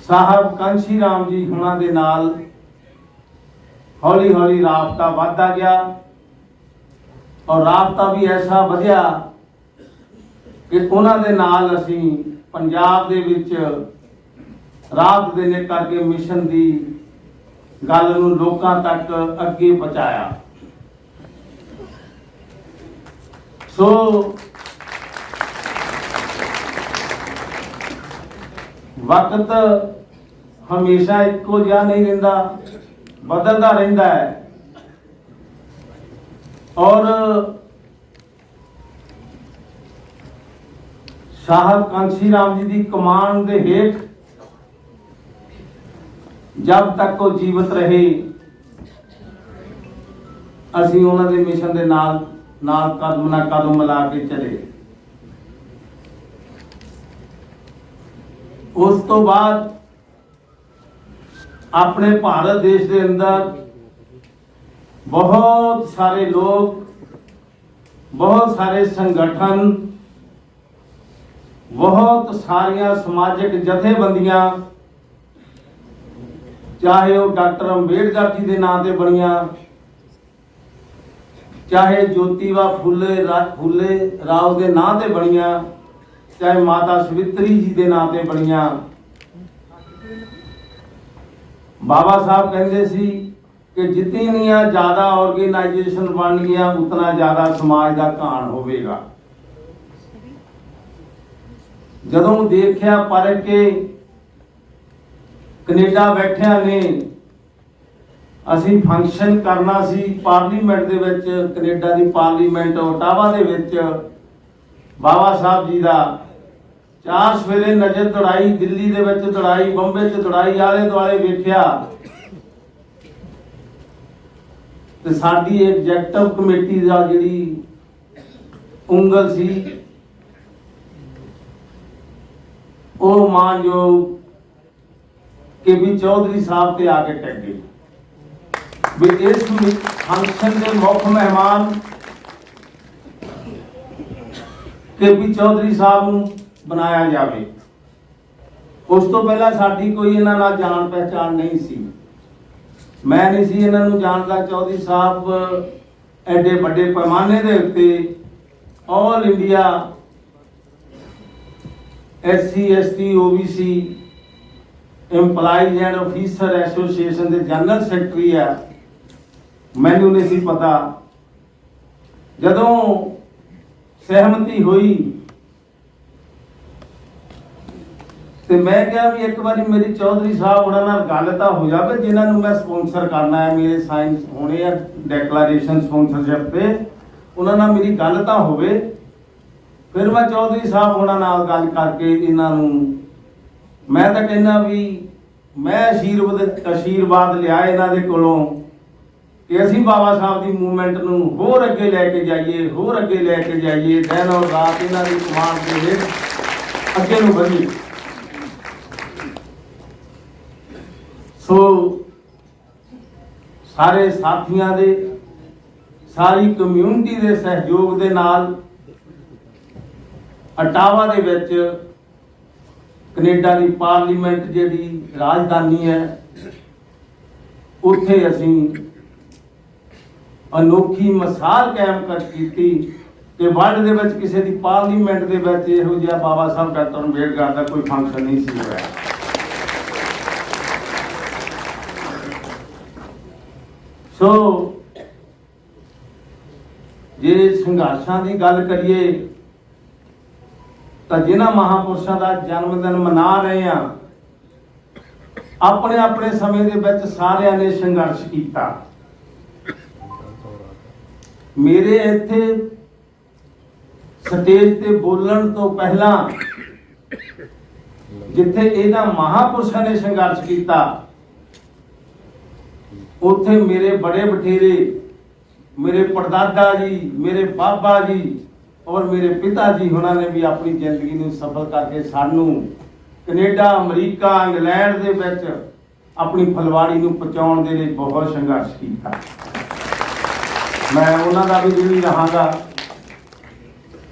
साहब कांशी राम जी हुणां दे नाल हौली हौली राबता वधदा गया और राबता भी ऐसा वधिया कि उन्हां दे नाल असीं पंजाब दे विच रात देने करके मिशन दी गल नूं लोकां तक अगे पहुंचाया। सो वक्त हमेशा इको जिहा नहीं रहिंदा, बदलदा रहिंदा है। और साहब कांशी राम जी की कमान दे हेठ जब तक वो जीवित रहे असीं उन्हां दे मिशन दे नाल कदम ना कदम मिला के चले। उस तो बाद अपने भारत देश के अंदर बहुत सारे लोग, बहुत सारे संगठन, बहुत सारिया समाजिक जथेबंदियां, चाहे वो डॉक्टर अंबेडकर जी के नाम से बनिया, चाहे ज्योतिबा फुले राव के नाम से बनिया, चाहे माता सवित्री जी के नाम से बनिया। बाबा साहब कहते सी कि जितनियां ज्यादा ऑर्गेनाइजेशन बन गया उतना ज्यादा समाज का घाण होवेगा। जदों देखिया पर के कनेडा बैठिया ने असी फंक्शन करना सी पार्लीमेंट दे विच, कनेडा की पार्लीमेंट ओटावा दे विच बाबा साहब जी का चार सवेरे नजर दौड़ाई, दिल्ली दे विच दौड़ाई, बंबे च दौड़ाई, आले दुआले वेख्या ते साडी एग्जैक्टिव कमेटी दा जिहड़ी उंगल सी ਉਹ ਮਾਨਯੋਗ के भी चौधरी साहब ते आके टेक गए भी इस फंक्शन के मुख्य मेहमान के भी चौधरी साहब नूं बनाया जाए। उस तो पहला साडी कोई इन्हां नाल जान पहचान नहीं सी, मैं नहीं सी इन्हां नूं जानदा। चौधरी साहब एडे बड़े पैमाने दे उत्ते all India SC ST OBC employees and officer association के जनरल सैकटरी है, मैनू नहीं सी पता। जदों सहमति हुई ਤੇ ਮੈਂ ਕਿਹਾ ਵੀ ਇੱਕ ਵਾਰੀ ਮੇਰੀ ਚੌਧਰੀ ਸਾਹਿਬ ਉਹਨਾਂ ਨਾਲ ਗੱਲ ਤਾਂ ਹੋ ਜਾਵੇ ਜਿਨ੍ਹਾਂ ਨੂੰ ਮੈਂ ਸਪਾਂਸਰ ਕਰਨਾ ਹੈ, ਮੇਰੇ ਸਾਈਨ ਹੋਣੇ ਆ ਡੈਕਲੇਰੇਸ਼ਨ ਸਪਾਂਸਰਸ਼ਿਪ ਤੇ, ਉਹਨਾਂ ਨਾਲ ਮੇਰੀ ਗੱਲ ਤਾਂ ਹੋਵੇ। ਫਿਰ ਮੈਂ ਚੌਧਰੀ ਸਾਹਿਬ ਉਹਨਾਂ ਨਾਲ ਗੱਲ ਕਰਕੇ ਇਹਨਾਂ ਨੂੰ, ਮੈਂ ਤਾਂ ਕਹਿੰਦਾ ਵੀ ਮੈਂ ਆਸ਼ੀਰਵਾਦ ਲਿਆ ਇਹਨਾਂ ਦੇ ਕੋਲੋਂ ਕਿ ਅਸੀਂ ਬਾਬਾ ਸਾਹਿਬ ਦੀ ਮੂਵਮੈਂਟ ਨੂੰ ਹੋਰ ਅੱਗੇ ਲੈ ਕੇ ਜਾਈਏ, ਹੋਰ ਅੱਗੇ ਲੈ ਕੇ ਜਾਈਏ, ਦਿਨ ਔਰ ਰਾਤ ਇਹਨਾਂ ਦੀ ਕਮਾਂਡ ਦੇ ਹੇਠ ਅੱਗੇ ਨੂੰ ਵਧੀਏ। ਸੋ ਸਾਰੇ ਸਾਥੀਆਂ ਦੇ, ਸਾਰੀ ਕਮਿਊਨਿਟੀ ਦੇ ਸਹਿਯੋਗ ਦੇ ਨਾਲ ਅਟਾਵਾ ਦੇ ਵਿੱਚ ਕੈਨੇਡਾ ਦੀ ਪਾਰਲੀਮੈਂਟ ਜਿਹੜੀ ਰਾਜਧਾਨੀ ਹੈ, ਉੱਥੇ ਅਸੀਂ ਅਨੋਖੀ ਮਿਸਾਲ ਕਾਇਮ ਕੀਤੀ ਕਿ ਵਰਲਡ ਦੇ ਵਿੱਚ ਕਿਸੇ ਦੀ ਪਾਰਲੀਮੈਂਟ ਦੇ ਵਿੱਚ ਇਹੋ ਜਿਹਾ ਬਾਬਾ ਸਾਹਿਬ ਡਾਕਟਰ ਅੰਬੇਡਕਰ ਦਾ ਕੋਈ ਫੰਕਸ਼ਨ ਨਹੀਂ ਸੀ ਹੋਇਆ। ਸੋ ਜੇ ਸੰਘਰਸ਼ਾਂ ਦੀ ਗੱਲ ਕਰੀਏ ਤਾਂ ਜਿਨ੍ਹਾਂ ਮਹਾਪੁਰਸ਼ਾਂ ਦਾ ਜਨਮ ਦਿਨ ਮਨਾ ਰਹੇ ਆ, ਆਪਣੇ ਆਪਣੇ ਸਮੇਂ ਦੇ ਵਿੱਚ ਸਾਰਿਆਂ ਨੇ ਸੰਘਰਸ਼ ਕੀਤਾ। ਮੇਰੇ ਇੱਥੇ ਸਟੇਜ ਤੇ ਬੋਲਣ ਤੋਂ ਪਹਿਲਾਂ ਜਿੱਥੇ ਇਹਨਾਂ ਮਹਾਪੁਰਸ਼ਾਂ ਨੇ ਸੰਘਰਸ਼ ਕੀਤਾ, ਉੱਥੇ ਮੇਰੇ ਬੜੇ ਬਠੇਰੇ, ਮੇਰੇ ਪੜਦਾਦਾ ਜੀ, ਮੇਰੇ ਬਾਬਾ ਜੀ ਔਰ ਮੇਰੇ ਪਿਤਾ ਜੀ ਉਹਨਾਂ ਨੇ ਵੀ ਆਪਣੀ ਜ਼ਿੰਦਗੀ ਨੂੰ ਸਫਲ ਕਰਕੇ ਸਾਨੂੰ ਕੈਨੇਡਾ, ਅਮਰੀਕਾ, ਇੰਗਲੈਂਡ ਦੇ ਵਿੱਚ ਆਪਣੀ ਫੁਲਵਾੜੀ ਨੂੰ ਪਹੁੰਚਾਉਣ ਦੇ ਲਈ ਬਹੁਤ ਸੰਘਰਸ਼ ਕੀਤਾ। ਮੈਂ ਉਹਨਾਂ ਦਾ ਵੀ ऋणी ਰਹਾਂਗਾ,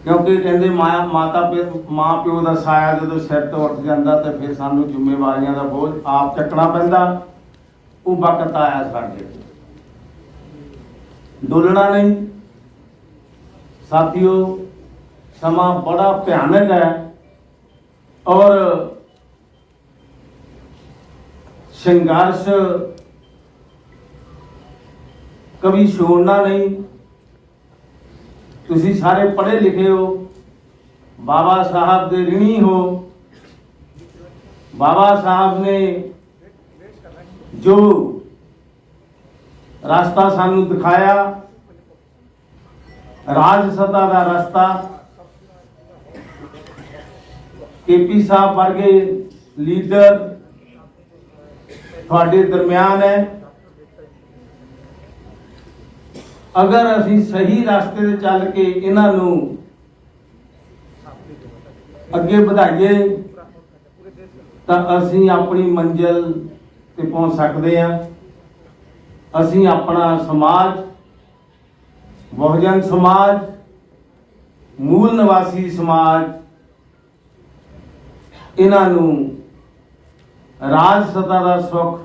ਕਿਉਂਕਿ ਕਹਿੰਦੇ ਮਾਂ ਪਿਓ ਦਾ ਸਾਇਆ ਜਦੋਂ ਸਿਰ ਤੋਂ ਉੱਠ ਜਾਂਦਾ ਤੇ ਫਿਰ ਸਾਨੂੰ ਜ਼ਿੰਮੇਵਾਰੀਆਂ ਦਾ ਬੋਝ ਆਪ ਚੱਕਣਾ ਪੈਂਦਾ। ਉਹ ਵਕਤ ਆਇਆ ਸਾਡੇ, ਡੋਲਣਾ ਨਹੀਂ। ਸਾਥੀਓ, ਸਮਾਂ ਬੜਾ ਭਿਆਨਕ ਹੈ ਔਰ ਸੰਘਰਸ਼ ਕभी छोड़ना नहीं। ਤੁਸੀਂ ਸਾਰੇ ਪੜ੍ਹੇ ਲਿਖੇ ਹੋ, ਬਾਬਾ ਸਾਹਿਬ ਦੇ ऋणी ਹੋ। ਬਾਬਾ ਸਾਹਿਬ ਨੇ ਜੋ ਰਾਸਤਾ ਸਾਨੂੰ ਦਿਖਾਇਆ, ਰਾਜ ਸੱਤਾ ਦਾ ਰਸਤਾ, ਕੇਪੀ ਸਾਹਿਬ ਵਰਗੇ ਲੀਡਰ ਤੁਹਾਡੇ ਦਰਮਿਆਨ ਹੈ। अगर ਅਸੀਂ ਸਹੀ ਰਸਤੇ ਤੇ ਚੱਲ ਕੇ ਇਹਨਾਂ ਨੂੰ ਅੱਗੇ ਵਧਾਈਏ ਤਾਂ ਅਸੀਂ ਆਪਣੀ ਮੰਜ਼ਿਲ ਤੇ ਪਹੁੰਚ ਸਕਦੇ ਹਾਂ। ਅਸੀਂ ਆਪਣਾ ਸਮਾਜ, ਬਹੁਜਨ ਸਮਾਜ, ਮੂਲ ਨਿਵਾਸੀ ਸਮਾਜ, ਇਹਨਾਂ ਨੂੰ ਰਾਜ ਸੱਤਾ ਦਾ ਸੁੱਖ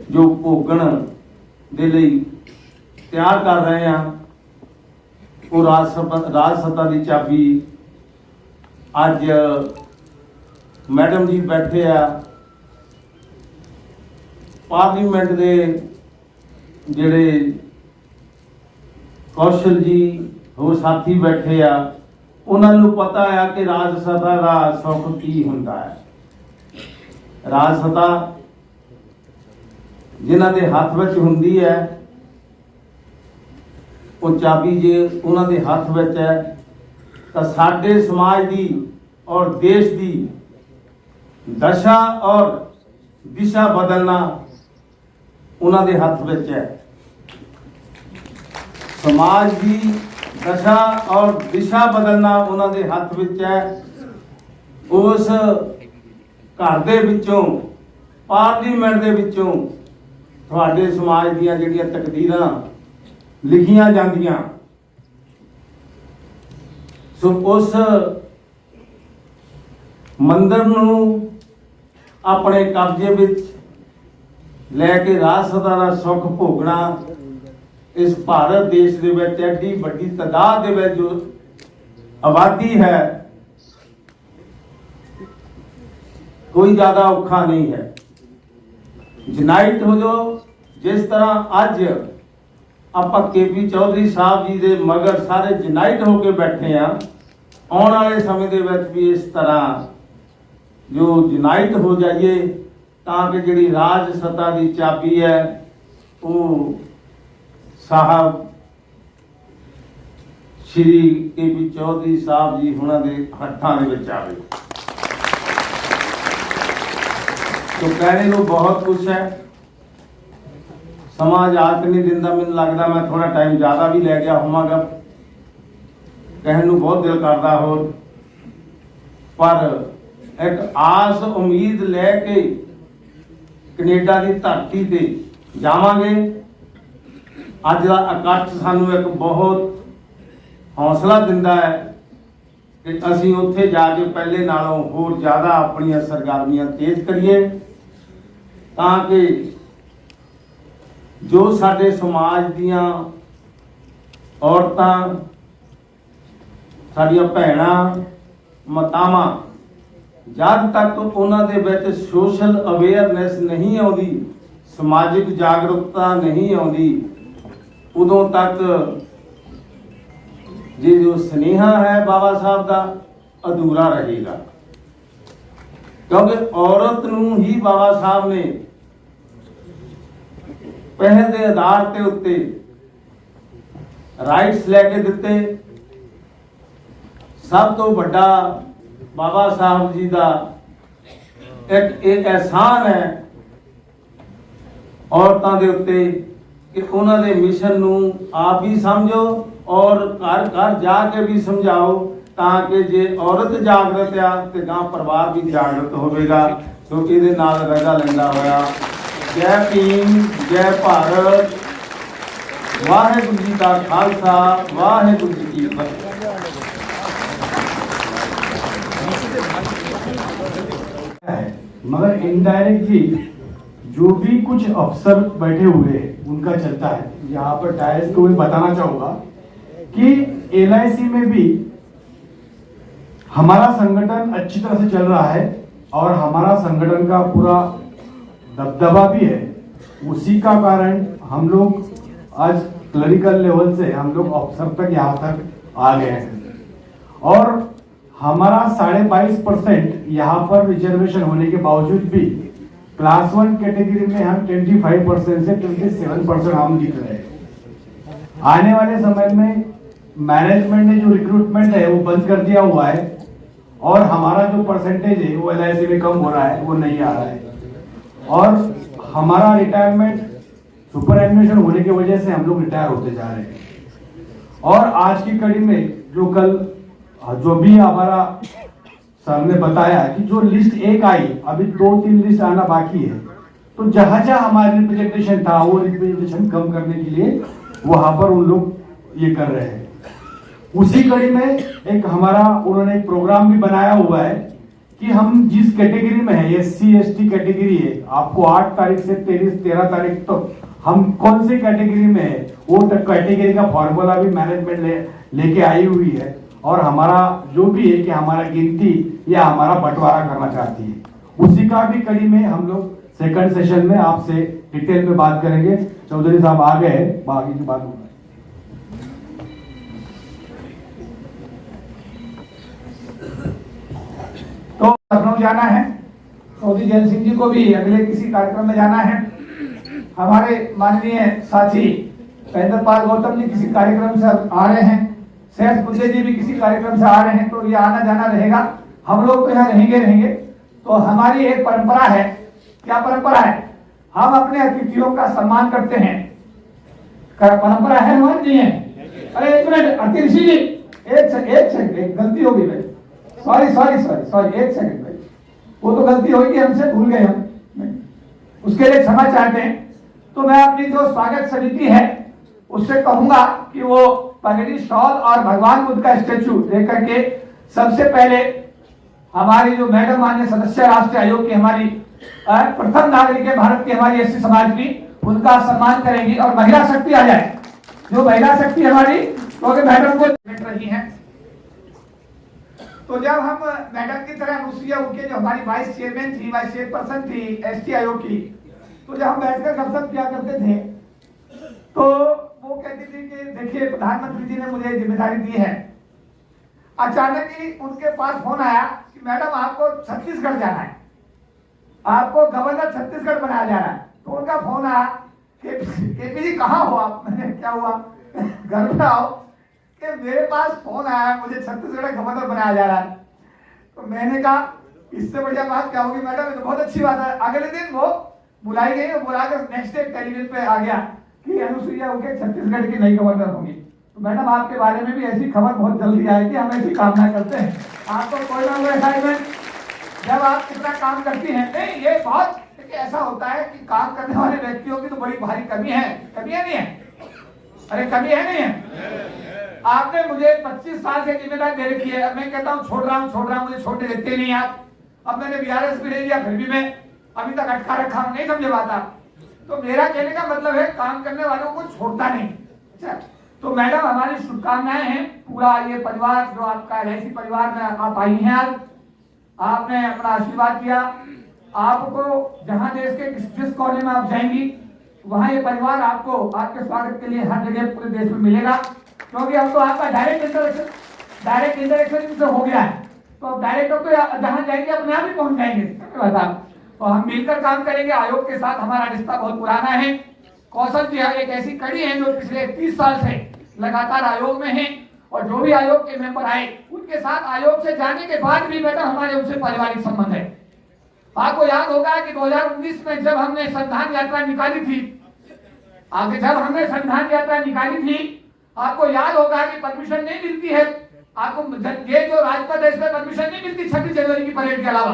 ਜੋ ਭੋਗਣ ਦੇ ਲਈ ਤਿਆਰ ਕਰ ਰਹੇ ਹਾਂ। ਉਹ ਰਾਜ ਸੱਤਾ ਦੀ ਚਾਬੀ ਅੱਜ ਮੈਡਮ ਜੀ ਬੈਠੇ ਆ, ਪਾਰਲੀਮੈਂਟ ਦੇ ਜਿਹੜੇ ਕੌਸ਼ਲ ਜੀ ਹੋਰ ਸਾਥੀ ਬੈਠੇ ਆ, ਉਹਨਾਂ ਨੂੰ ਪਤਾ ਆ ਕਿ ਰਾਜ ਸੱਤਾ ਦਾ ਸੁੱਖ ਕੀ ਹੁੰਦਾ ਹੈ। ਰਾਜ ਸੱਤਾ ਜਿਨ੍ਹਾਂ ਦੇ ਹੱਥ ਵਿੱਚ ਹੁੰਦੀ ਹੈ, ਉਹ ਚਾਬੀ ਜੇ ਉਹਨਾਂ ਦੇ ਹੱਥ ਵਿੱਚ ਹੈ ਤਾਂ ਸਾਡੇ ਸਮਾਜ ਦੀ ਔਰ ਦੇਸ਼ ਦੀ ਦਸ਼ਾ ਔਰ ਦਿਸ਼ਾ ਬਦਲਣਾ ਉਹਨਾਂ ਦੇ ਹੱਥ ਵਿੱਚ ਹੈ। ਸਮਾਜ ਦੀ ਦਸ਼ਾ ਔਰ ਦਿਸ਼ਾ ਬਦਲਣਾ ਉਹਨਾਂ ਦੇ ਹੱਥ ਵਿੱਚ ਹੈ। ਉਸ ਘਰ ਦੇ ਵਿੱਚੋਂ, ਪਾਰਲੀਮੈਂਟ ਦੇ ਵਿੱਚੋਂ ਤੁਹਾਡੇ ਸਮਾਜ ਦੀਆਂ ਜਿਹੜੀਆਂ ਤਕਦੀਰਾਂ ਲਿਖੀਆਂ ਜਾਂਦੀਆਂ। ਸੋ ਉਸ ਮੰਦਰ ਨੂੰ ਆਪਣੇ ਕਬਜ਼ੇ ਵਿੱਚ ਲੈ ਕੇ ਰਾਜ ਸੱਤਾ ਦਾ ਸੁੱਖ ਭੋਗਣਾ, ਇਸ ਭਾਰਤ ਦੇਸ਼ ਦੇ ਵਿੱਚ ਐਡੀ ਵੱਡੀ ਤਾਦਾਦ ਦੇ ਵਿੱਚ ਜੋ ਆਬਾਦੀ ਹੈ, ਕੋਈ ਜ਼ਿਆਦਾ ਔਖਾ ਨਹੀਂ ਹੈ। ਯੂਨਾਈਟ ਹੋ ਜਾਓ। ਜਿਸ ਤਰ੍ਹਾਂ ਅੱਜ ਆਪਾਂ ਕੇਪੀ ਚੌਧਰੀ ਸਾਹਿਬ ਜੀ ਦੇ ਮਗਰ ਸਾਰੇ ਯੂਨਾਈਟ ਹੋ ਕੇ ਬੈਠੇ ਆ, ਆਉਣ ਵਾਲੇ ਸਮੇਂ ਦੇ ਵਿੱਚ ਵੀ ਇਸ ਤਰ੍ਹਾਂ जो यूनाइट हो जाइए ताकि जिहड़ी राज सत्ता की चाबी है वो साहब श्री के.पी. चौधरी साहब जी हुणां दे हत्थां दे विच आवे। तो कहने को बहुत कुछ है, समाज आज नहीं दिंदा, मैनूं लगदा मैं थोड़ा टाइम ज़्यादा भी लै गया होवांगा, कहने को बहुत दिल करदा हो, पर एक आस उम्मीद लैके कनेडा की धरती ते जावांगे। अज दा इकट्ठ सानू एक बहुत हौसला दिंदा है कि असीं उत्थे जाके पहले नालों होर ज़्यादा अपनी सरगर्मियां तेज करिए, ताकि जो साडे समाज दियां औरतां, साडियां भैणां, मातावां, जब तक उन्हां दे विच सोशल अवेयरनेस नहीं आउंदी, समाजिक जागरूकता नहीं आउंदी, उदों तक ये जो स्नेहा है बाबा साहब का अधूरा रहेगा। क्योंकि औरत नूं ही बाबा साहब ने पहल के आधार के उत्ते राइट्स लैके दिते। सब तो बड़ा बाबा साहब जी का एक एहसान है औरतों के उत्ते कि उन्होंने मिशन नूं आप भी समझो और घर घर जाके भी समझाओ, ताकि जे औरत जागृत आ तो गांव परिवार भी जागृत होगा। तो ये रजा लेंदा होया जय भीम, जय भारत, वाहिगुरू जी का खालसा, वाहिगुरू जी की फतेह। मगर इनडायरेक्टली जो भी कुछ अफसर बैठे हुए हैं उनका चलता है। यहाँ पर डायस को मैं बताना चाहूंगा कि LIC में भी हमारा संगठन अच्छी तरह से चल रहा है और हमारा संगठन का पूरा दबदबा भी है। उसी का कारण हम लोग आज क्लरिकल लेवल से हम लोग अफसर तक यहाँ तक आ गए हैं और हमारा 22.5% यहाँ पर रिजर्वेशन होने के बावजूद भी क्लास 1 कैटेगरी में हम 25% से 27% हम जीत रहे हैं। आने वाले समय में मैनेजमेंट ने जो रिक्रूटमेंट है वो बंद कर दिया हुआ है और हमारा जो परसेंटेज है वो LIC में कम हो रहा है, वो नहीं आ रहा है और हमारा रिटायरमेंट सुपर एडमिशन होने की वजह से हम लोग रिटायर होते जा रहे हैं। और आज की कड़ी में जो भी हमारा सर ने बताया कि जो लिस्ट एक आई, अभी 2-3 लिस्ट आना बाकी है, तो जहां जहां हमारा रिप्रेजेंटेशन था वो रिप्रेजेंटेशन कम करने के लिए वहां पर उन लोग ये कर रहे हैं। उसी कड़ी में एक हमारा उन्होंने एक प्रोग्राम भी बनाया हुआ है कि हम जिस कैटेगरी में है, SC ST कैटेगरी है, आपको 8 तारीख से 13 तारीख तक तो हम कौन सी कैटेगरी में है वो कैटेगरी का फॉर्मूला भी मैनेजमेंट लेके आई हुई है और हमारा जो भी है कि हमारा गिनती या हमारा बंटवारा करना चाहती है। उसी का भी कड़ी में हम लोग सेकंड सेशन में आपसे डिटेल में बात करेंगे। चौधरी साहब आ गए, बाकी की बात होगी। तो लखनऊ जाना है, चौधरी जैन सिंह जी को भी अगले किसी कार्यक्रम में जाना है। हमारे माननीय साथी महेंद्र पाल गौतम जी किसी कार्यक्रम से आ रहे हैं, शेष बुद्धे जी भी किसी कार्यक्रम से आ रहे हैं, तो ये आना जाना रहेगा। हम लोग तो यहाँ रहेंगे। तो हमारी एक परंपरा है। क्या परंपरा है? हम अपने अतिथियों का सम्मान करते हैं। परंपरा है हमारी नहीं है? अरे एक मिनट अतिथि जी, एक सेकंड, एक गलती होगी भाई, सॉरी, एक सेकंड भाई, वो तो गलती होगी हमसे, भूल गए हम, उसके लिए क्षमा चाहते हैं। तो मैं अपनी जो स्वागत समिति है उससे कहूंगा कि वो पगड़ी, शॉल और भगवान बुद्ध का स्टेचू लेकर के सबसे पहले हमारी जो मैडम मान्य सदस्य राष्ट्रीय आयोग की हमारी प्रथम नागरिक है भारत की, हमारी SC समाज की, उनका सम्मान करेंगी और महिला शक्ति आ जाए। जो महिला शक्ति हमारी, क्योंकि मैडम को देख रही है, तो जब हम मैडम की तरह रुसिया उनके जो हमारी वाइस चेयरमैन थी, वाइस चेयरपर्सन थी ST आयोग की, तो जब हम बैठकर गपशप किया करते थे तो वो कहती थी कि देखिए प्रधानमंत्री जी ने मुझे जिम्मेदारी दी है, अचानक ही उनके पास फोन आया कि मैडम आपको छत्तीसगढ़ जाना है, आपको गवर्नर छत्तीसगढ़ बनाया जा रहा है। तो उनका फोन आया केपी जी कहाँ हो आप? मैंने क्या हुआ, घर पे आओ, कि मेरे पास फोन आया मुझे छत्तीसगढ़ गवर्नर बनाया जा रहा है। तो मैंने कहा इससे बढ़िया बात क्या होगी मैडम, ये तो बहुत अच्छी बात है। अगले दिन वो बुलाई गई और बुलाकर नेक्स्ट डे टेलीविजन पे आ गया कि अनुसुईया उनके छत्तीसगढ़ की नई गवर्नर होंगी। तो मैडम आपके बारे में भी ऐसी खबर बहुत जल्दी आएगी, हम ऐसी कामना करते हैं। आपको कोई ना कोई असाइनमेंट जब आप इतना काम करती हैं, नहीं ये बहुत ऐसा होता है कि काम करने वाले व्यक्तियों की तो बड़ी भारी कमी है, कमी है नहीं है? अरे कमी है नहीं है? आपने मुझे 25 साल से जिम्मेदारी दे रखी है, मैं कहता हूँ छोड़ रहा हूँ, मुझे छोड़ने देते नहीं आप। अब मैंने बीआरएस भी ले लिया, फिर भी मैं अभी तक अटका रखा हूं, नहीं समझे बात आप। तो मेरा कहने का मतलब है काम करने वालों को छोड़ता नहीं। अच्छा, तो मैडम हमारी शुभकामनाएं हैं, पूरा ये परिवार जो आपका LIC परिवार में आप आई हैं आज, आपने अपना आशीर्वाद किया। आपको जहां देश के जिस कोने में आप जाएंगी वहां ये परिवार आपको आपके स्वागत के लिए हर जगह पूरे देश में मिलेगा, क्योंकि अब तो आपका डायरेक्ट इंटरेक्शन इनसे हो गया है। तो अब डायरेक्ट तो जहां जाएंगे अपने आप ही पहुंच जाएंगे। तो हम मिलकर काम करेंगे। आयोग के साथ हमारा रिश्ता बहुत पुराना है। कौशल जी एक ऐसी कड़ी है जो पिछले 30 साल से लगातार आयोग में है, और जो भी आयोग के मेंबर आए उनके साथ आयोग से जाने के बाद भी मैडम हमारे उनसे पारिवारिक संबंध है। आपको याद होगा कि 2019 में जब हमने संविधान यात्रा निकाली थी, आपको याद होगा कि परमिशन नहीं मिलती है आपको, ये जो राजपथ है इसमें परमिशन नहीं मिलती 26 जनवरी की परेड के अलावा।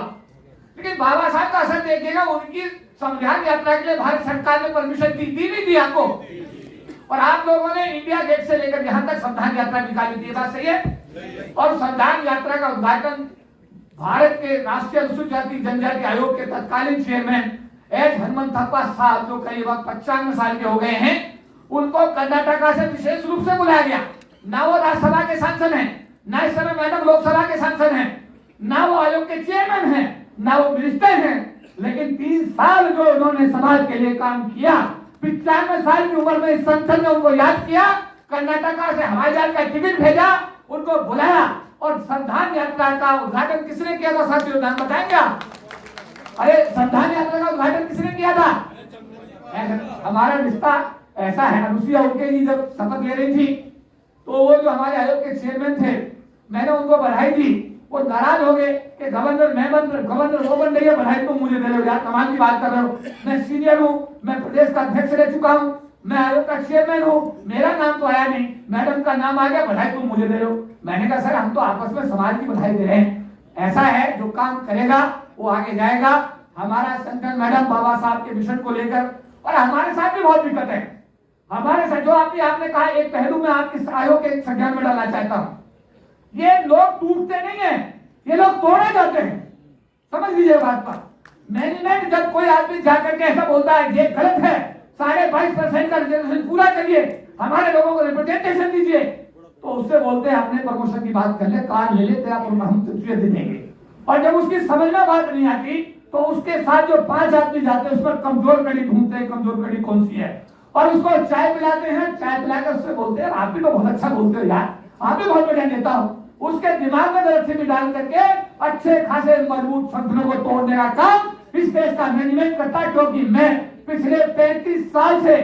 लेकिन बाबा साहब का असर देखिएगा, उनकी संविधान यात्रा के लिए भारत सरकार ने परमिशन दी नहीं दी आपको, और आप लोगों ने इंडिया गेट से लेकर यहां तक संविधान यात्रा निकाली थी। बात सही है? और संविधान यात्रा का उद्घाटन भारत के राष्ट्रीय अनुसूचित जाति जनजाति आयोग के तत्कालीन चेयरमैन एच हनुमंत थप्पा साहब, जो करीब 95 साल के हो गए हैं, उनको कर्नाटका से विशेष रूप से बुलाया गया। ना वो राज्यसभा के सांसद हैं, ना इस समय मैडम लोकसभा के सांसद हैं, ना वो आयोग के चेयरमैन हैं, ना वो मिनिस्टर हैं, लेकिन 3 साल जो उन्होंने समाज के लिए काम किया, 95 साल की उम्र में इस संसद ने उनको याद किया, कर्नाटका से हवाई जहाज का टिकट भेजा, उनको बुलाया, और संविधान यात्रा का उद्घाटन किसने किया था साथियों, नाम बताएंगे आप? अरे संविधान यात्रा का उद्घाटन किसने किया था? हमारा रिश्ता ऐसा है। अनुसुईया उनके लिए जब शपथ ले रही थी तो वो जो हमारे आयोग के चेयरमैन थे, मैंने उनको बधाई दी, वो नाराज हो गए कि गवर्नर वो बन रही है, बधाई तुम मुझे दे रहे हो, यार कमाल की बात कर रहे हो, मैं सीनियर हूँ, मैं प्रदेश का अध्यक्ष रह चुका हूँ, मैं आयोग का चेयरमैन हूँ, मेरा नाम तो आया नहीं, मैडम का नाम आ गया, बधाई तुम मुझे दे रहे हो। मैंने कहा सर हम तो आपस में समाज की बधाई दे रहे हैं। ऐसा है, जो काम करेगा वो आगे जाएगा। हमारा संगठन मैडम बाबा साहब के मिशन को लेकर, और हमारे साथ भी बहुत दिक्कत है, हमारे साथ जो आपने कहा, एक पहलू में आपके आयोग के संज्ञान में डालना चाहता हूं, ये लोग टूटते नहीं है, ये लोग तोड़े जाते हैं, समझ लीजिए बात पर। मैनेजमेंट जब कोई आदमी जाकर के ऐसा बोलता है ये गलत है, 22.5% का रिजर्वेशन पूरा करिए, हमारे लोगों को रिप्रेजेंटेशन दीजिए, तो उससे बोलते हैं अपने प्रमोशन की बात कर ले, कार ले लेते आप, हम तुझे दे देंगे। और जब उसकी समझ में बात नहीं आती तो उसके साथ जो 5 आदमी जाते हैं उस पर कमजोर कड़ी ढूंढते हैं, कमजोर कड़ी कौन सी है, और उसको चाय पिलाते हैं, चाय पिलाकर उससे बोलते हैं आप भी तो बहुत अच्छा बोलते हो यार, आप भी बहुत बढ़िया नेता हो। उसके दिमाग में गलतफहमी डाल करके अच्छे खासे मजबूत संगठनों को तोड़ने का काम इस देश का मैनेजमेंट करता है। क्योंकि मैं पिछले 35 साल से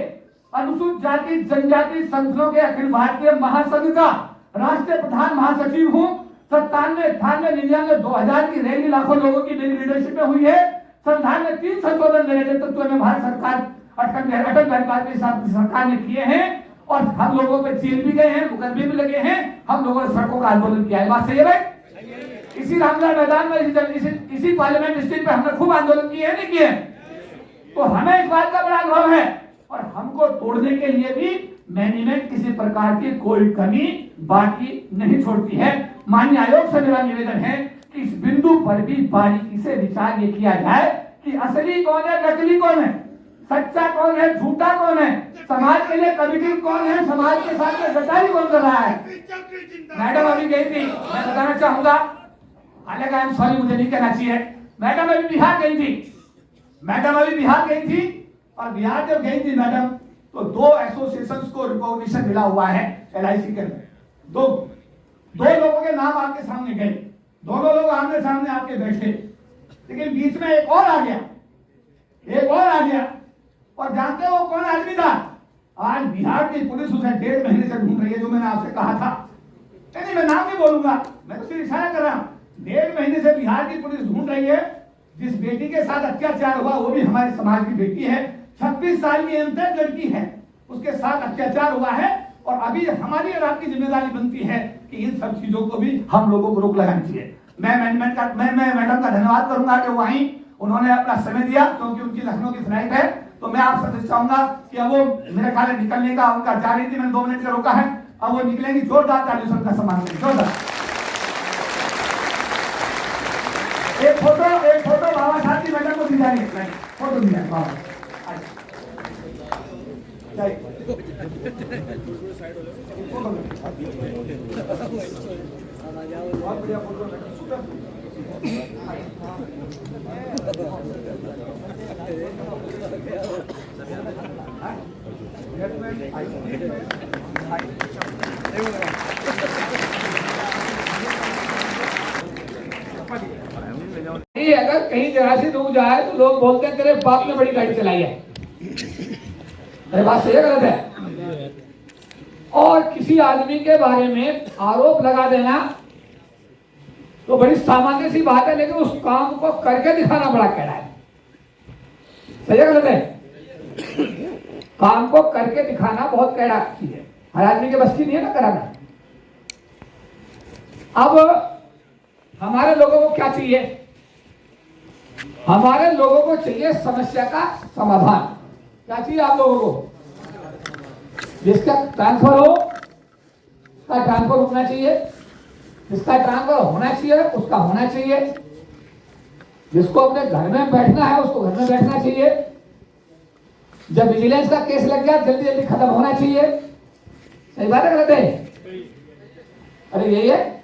अनुसूचित जाति जनजाति संगठनों के अखिल भारतीय महासंघ का राष्ट्रीय प्रधान महासचिव हूँ। 97, 98, 99, 2000 की रैली लाखों लोगों की मेरी लीडरशिप में हुई है। संविधान में 3 संशोधन मेरे नेतृत्व में भारत सरकार अटल बिहारी वाजपेयी साहब की सरकार ने किए हैं, और हम लोगों पे जेल भी गए हैं, मुकदमे भी लगे हैं, हम लोगों ने सड़कों का आंदोलन किया है। बात सही है भाई? इसी रामलीला मैदान में, इसी पार्लियामेंट स्टेज पे हमने खूब आंदोलन किए हैं, नहीं किए? तो हमें इस बात का बड़ा अनुभव है, और हमको तोड़ने के लिए भी मैनेजमेंट किसी प्रकार की कोई कमी बाकी नहीं छोड़ती है। माननीय आयोग से मेरा निवेदन है कि इस बिंदु पर भी बारीकी से विचार ये किया जाए कि असली कौन है, नकली कौन है, सच्चा कौन है, झूठा कौन है, समाज के लिए कमिटी कौन है, समाज के साथ में गद्दारी कौन कर रहा है। मैडम अभी गई थी, मैं बताना चाहूंगा, हालांकि आई एम सॉरी, मुझे नहीं कहना चाहिए, मैडम अभी बिहार गई थी, और बिहार जब गई थी मैडम तो 2 एसोसिएशंस को रिकॉग्निशन मिला हुआ है LIC के अंदर, 2 दो लोगों के नाम आपके सामने गए, दोनों लोग आमने सामने आपके बैठे, लेकिन बीच में एक और आ गया, एक और आ गया। और जानते हो कौन आदमी था? आज बिहार की पुलिस उसे 1.5 महीने से ढूंढ रही है, जो मैंने आपसे कहा था। नहीं, मैं नाम नहीं बोलूंगा, मैं तो सिर्फ इशारा कर रहा हूं। 1.5 महीने से बिहार की पुलिस ढूंढ रही है। जिस बेटी के साथ अत्याचार हुआ वो भी हमारे समाज की बेटी है, 26 साल की अनपढ़ लड़की है, उसके साथ अत्याचार हुआ है। और अभी हमारी और आपकी जिम्मेदारी बनती है कि इन सब चीजों को भी हम लोगों को रोक लगानी चाहिए। मैं मैडम का धन्यवाद करूंगा कि वो आई, उन्होंने अपना समय दिया, क्योंकि उनकी लखनऊ की फ्लाइट है। तो मैं आप सबसे चाहूंगा कि अब वो मेरे ख्याल है निकलने का उनका जा रही थी, मैंने 2 मिनट का रोका है, अब वो निकलेंगी। जोरदार तालियों से उनका सम्मान करें, जोरदार। एक फोटो बाबा साहब की मैडम को दी जा रही है, फोटो दी जाए बाबा। बहुत बढ़िया फोटो, अगर कहीं जरा सी डूब जाए तो लोग बोलते हैं तेरे बाप ने बड़ी गाड़ी चलाई है। अरे बात सही है गलत है? और किसी आदमी के बारे में आरोप लगा देना तो बड़ी सामान्य सी बात है, लेकिन उस काम को करके दिखाना बड़ा कड़ा है। सही है गलत है? काम को करके दिखाना बहुत कड़ा चीज है, हर आदमी के बस की नहीं है ना कराना। अब हमारे लोगों को क्या चाहिए? हमारे लोगों को चाहिए समस्या का समाधान। क्या चाहिए आप लोगों को? जिसका ट्रांसफर हो उसका ट्रांसफर होना चाहिए, जिसका ट्रांसफर होना चाहिए उसका होना चाहिए, जिसको अपने घर में बैठना है उसको घर में बैठना चाहिए, जब विजिलेंस का केस लग गया जल्दी जल्दी खत्म होना चाहिए। सही बात है गलत है? अरे यही है।